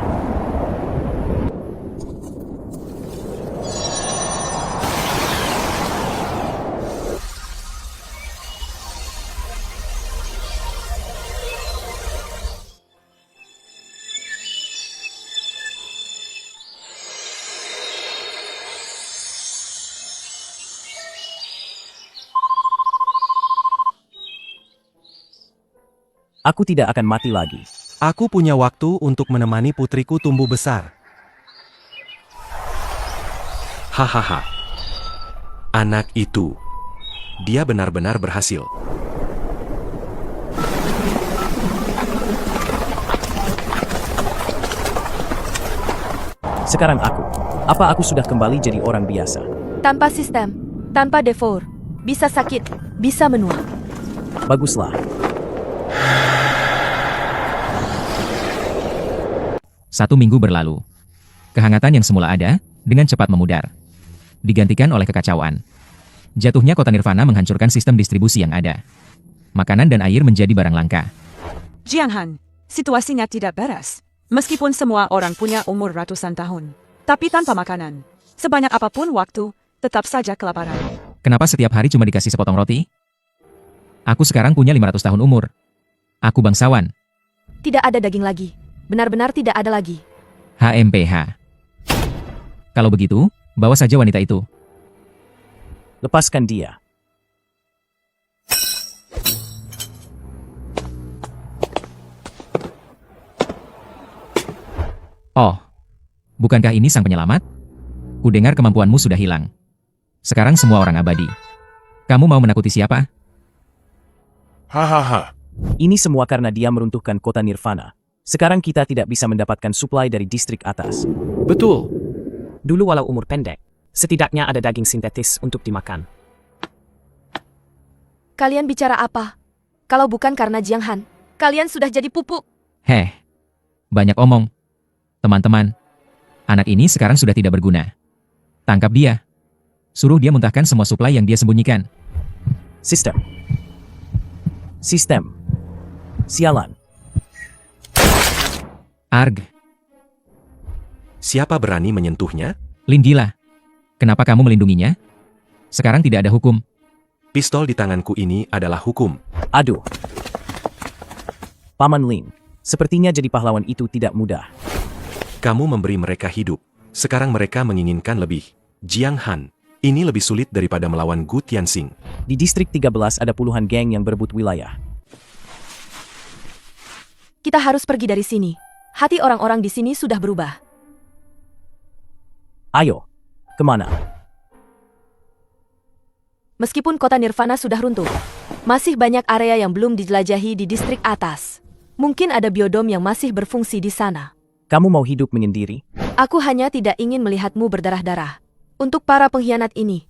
Aku tidak akan mati lagi. Aku punya waktu untuk menemani putriku tumbuh besar. Hahaha. Anak itu. Dia benar-benar berhasil. Sekarang apa aku sudah kembali jadi orang biasa? Tanpa sistem, tanpa devour, bisa sakit, bisa menua. Baguslah. Satu minggu berlalu. Kehangatan yang semula ada, dengan cepat memudar. Digantikan oleh kekacauan. Jatuhnya kota Nirvana menghancurkan sistem distribusi yang ada. Makanan dan air menjadi barang langka. Jiang Han, situasinya tidak beres. Meskipun semua orang punya umur ratusan tahun. Tapi tanpa makanan. Sebanyak apapun waktu, tetap saja kelaparan. Kenapa setiap hari cuma dikasih sepotong roti? Aku sekarang punya 500 tahun umur. Aku bangsawan. Tidak ada daging lagi. Benar-benar tidak ada lagi. HMPH. Kalau begitu, bawa saja wanita itu. Lepaskan dia. Oh, bukankah ini sang penyelamat? Kudengar kemampuanmu sudah hilang. Sekarang semua orang abadi. Kamu mau menakuti siapa? Hahaha. Ini semua karena dia meruntuhkan kota Nirvana. Sekarang kita tidak bisa mendapatkan suplai dari distrik atas. Betul. Dulu walau umur pendek, setidaknya ada daging sintetis untuk dimakan. Kalian bicara apa? Kalau bukan karena Jiang Han, kalian sudah jadi pupuk. Heh, banyak omong. Teman-teman, anak ini sekarang sudah tidak berguna. Tangkap dia. Suruh dia muntahkan semua suplai yang dia sembunyikan. Sistem. Sialan. Arg. Siapa berani menyentuhnya? Lin gila. Kenapa kamu melindunginya? Sekarang tidak ada hukum. Pistol di tanganku ini adalah hukum. Aduh. Paman Lin, sepertinya jadi pahlawan itu tidak mudah. Kamu memberi mereka hidup. Sekarang mereka menginginkan lebih. Jiang Han, ini lebih sulit daripada melawan Gu Tianxing. Di distrik 13 ada puluhan geng yang berebut wilayah. Kita harus pergi dari sini. Hati orang-orang di sini sudah berubah. Ayo, kemana? Meskipun kota Nirvana sudah runtuh, masih banyak area yang belum dijelajahi di distrik atas. Mungkin ada biodom yang masih berfungsi di sana. Kamu mau hidup menyendiri? Aku hanya tidak ingin melihatmu berdarah-darah. Untuk para pengkhianat ini.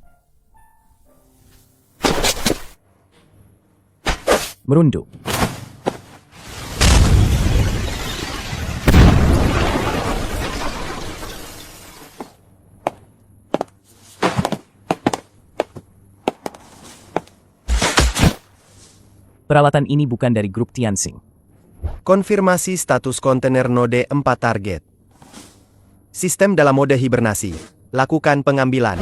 Merunduk. Peralatan ini bukan dari grup Tianxing. Konfirmasi status kontainer node 4 target. Sistem dalam mode hibernasi. Lakukan pengambilan.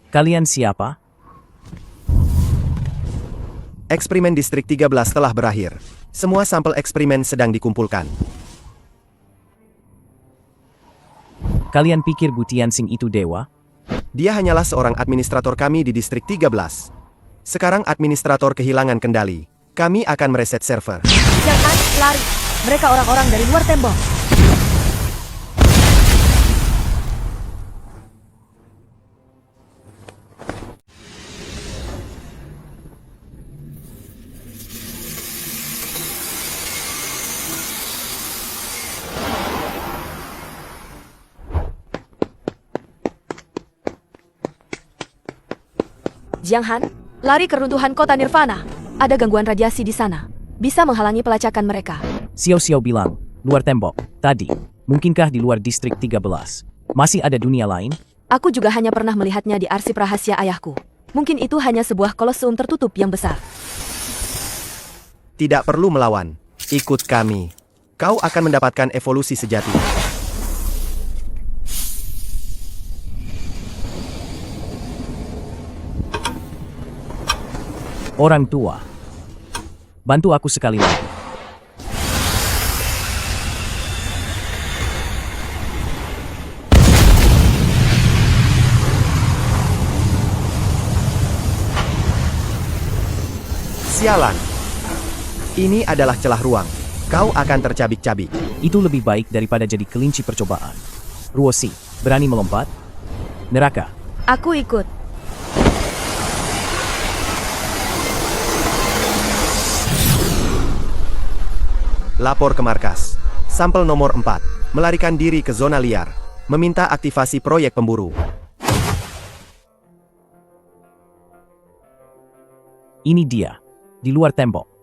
Kalian siapa? Eksperimen distrik 13 telah berakhir. Semua sampel eksperimen sedang dikumpulkan. Kalian pikir Gu Tianxing itu dewa? Dia hanyalah seorang administrator kami di distrik 13. Sekarang administrator kehilangan kendali. Kami akan mereset server. Jangan lari. Mereka orang-orang dari luar tembok. Jiang Han, lari ke runtuhan kota Nirvana. Ada gangguan radiasi di sana. Bisa menghalangi pelacakan mereka. Xiao Xiao bilang, luar tembok. Tadi, mungkinkah di luar distrik 13? Masih ada dunia lain? Aku juga hanya pernah melihatnya di arsip rahasia ayahku. Mungkin itu hanya sebuah koloseum tertutup yang besar. Tidak perlu melawan. Ikut kami. Kau akan mendapatkan evolusi sejati. Orang tua, bantu aku sekali lagi. Sialan. Ini adalah celah ruang. Kau akan tercabik-cabik. Itu lebih baik daripada jadi kelinci percobaan. Ruosi, berani melompat? Neraka. Aku ikut. Lapor ke markas. Sampel nomor 4. Melarikan diri ke zona liar. Meminta aktivasi proyek pemburu. Ini dia. Di luar tembok.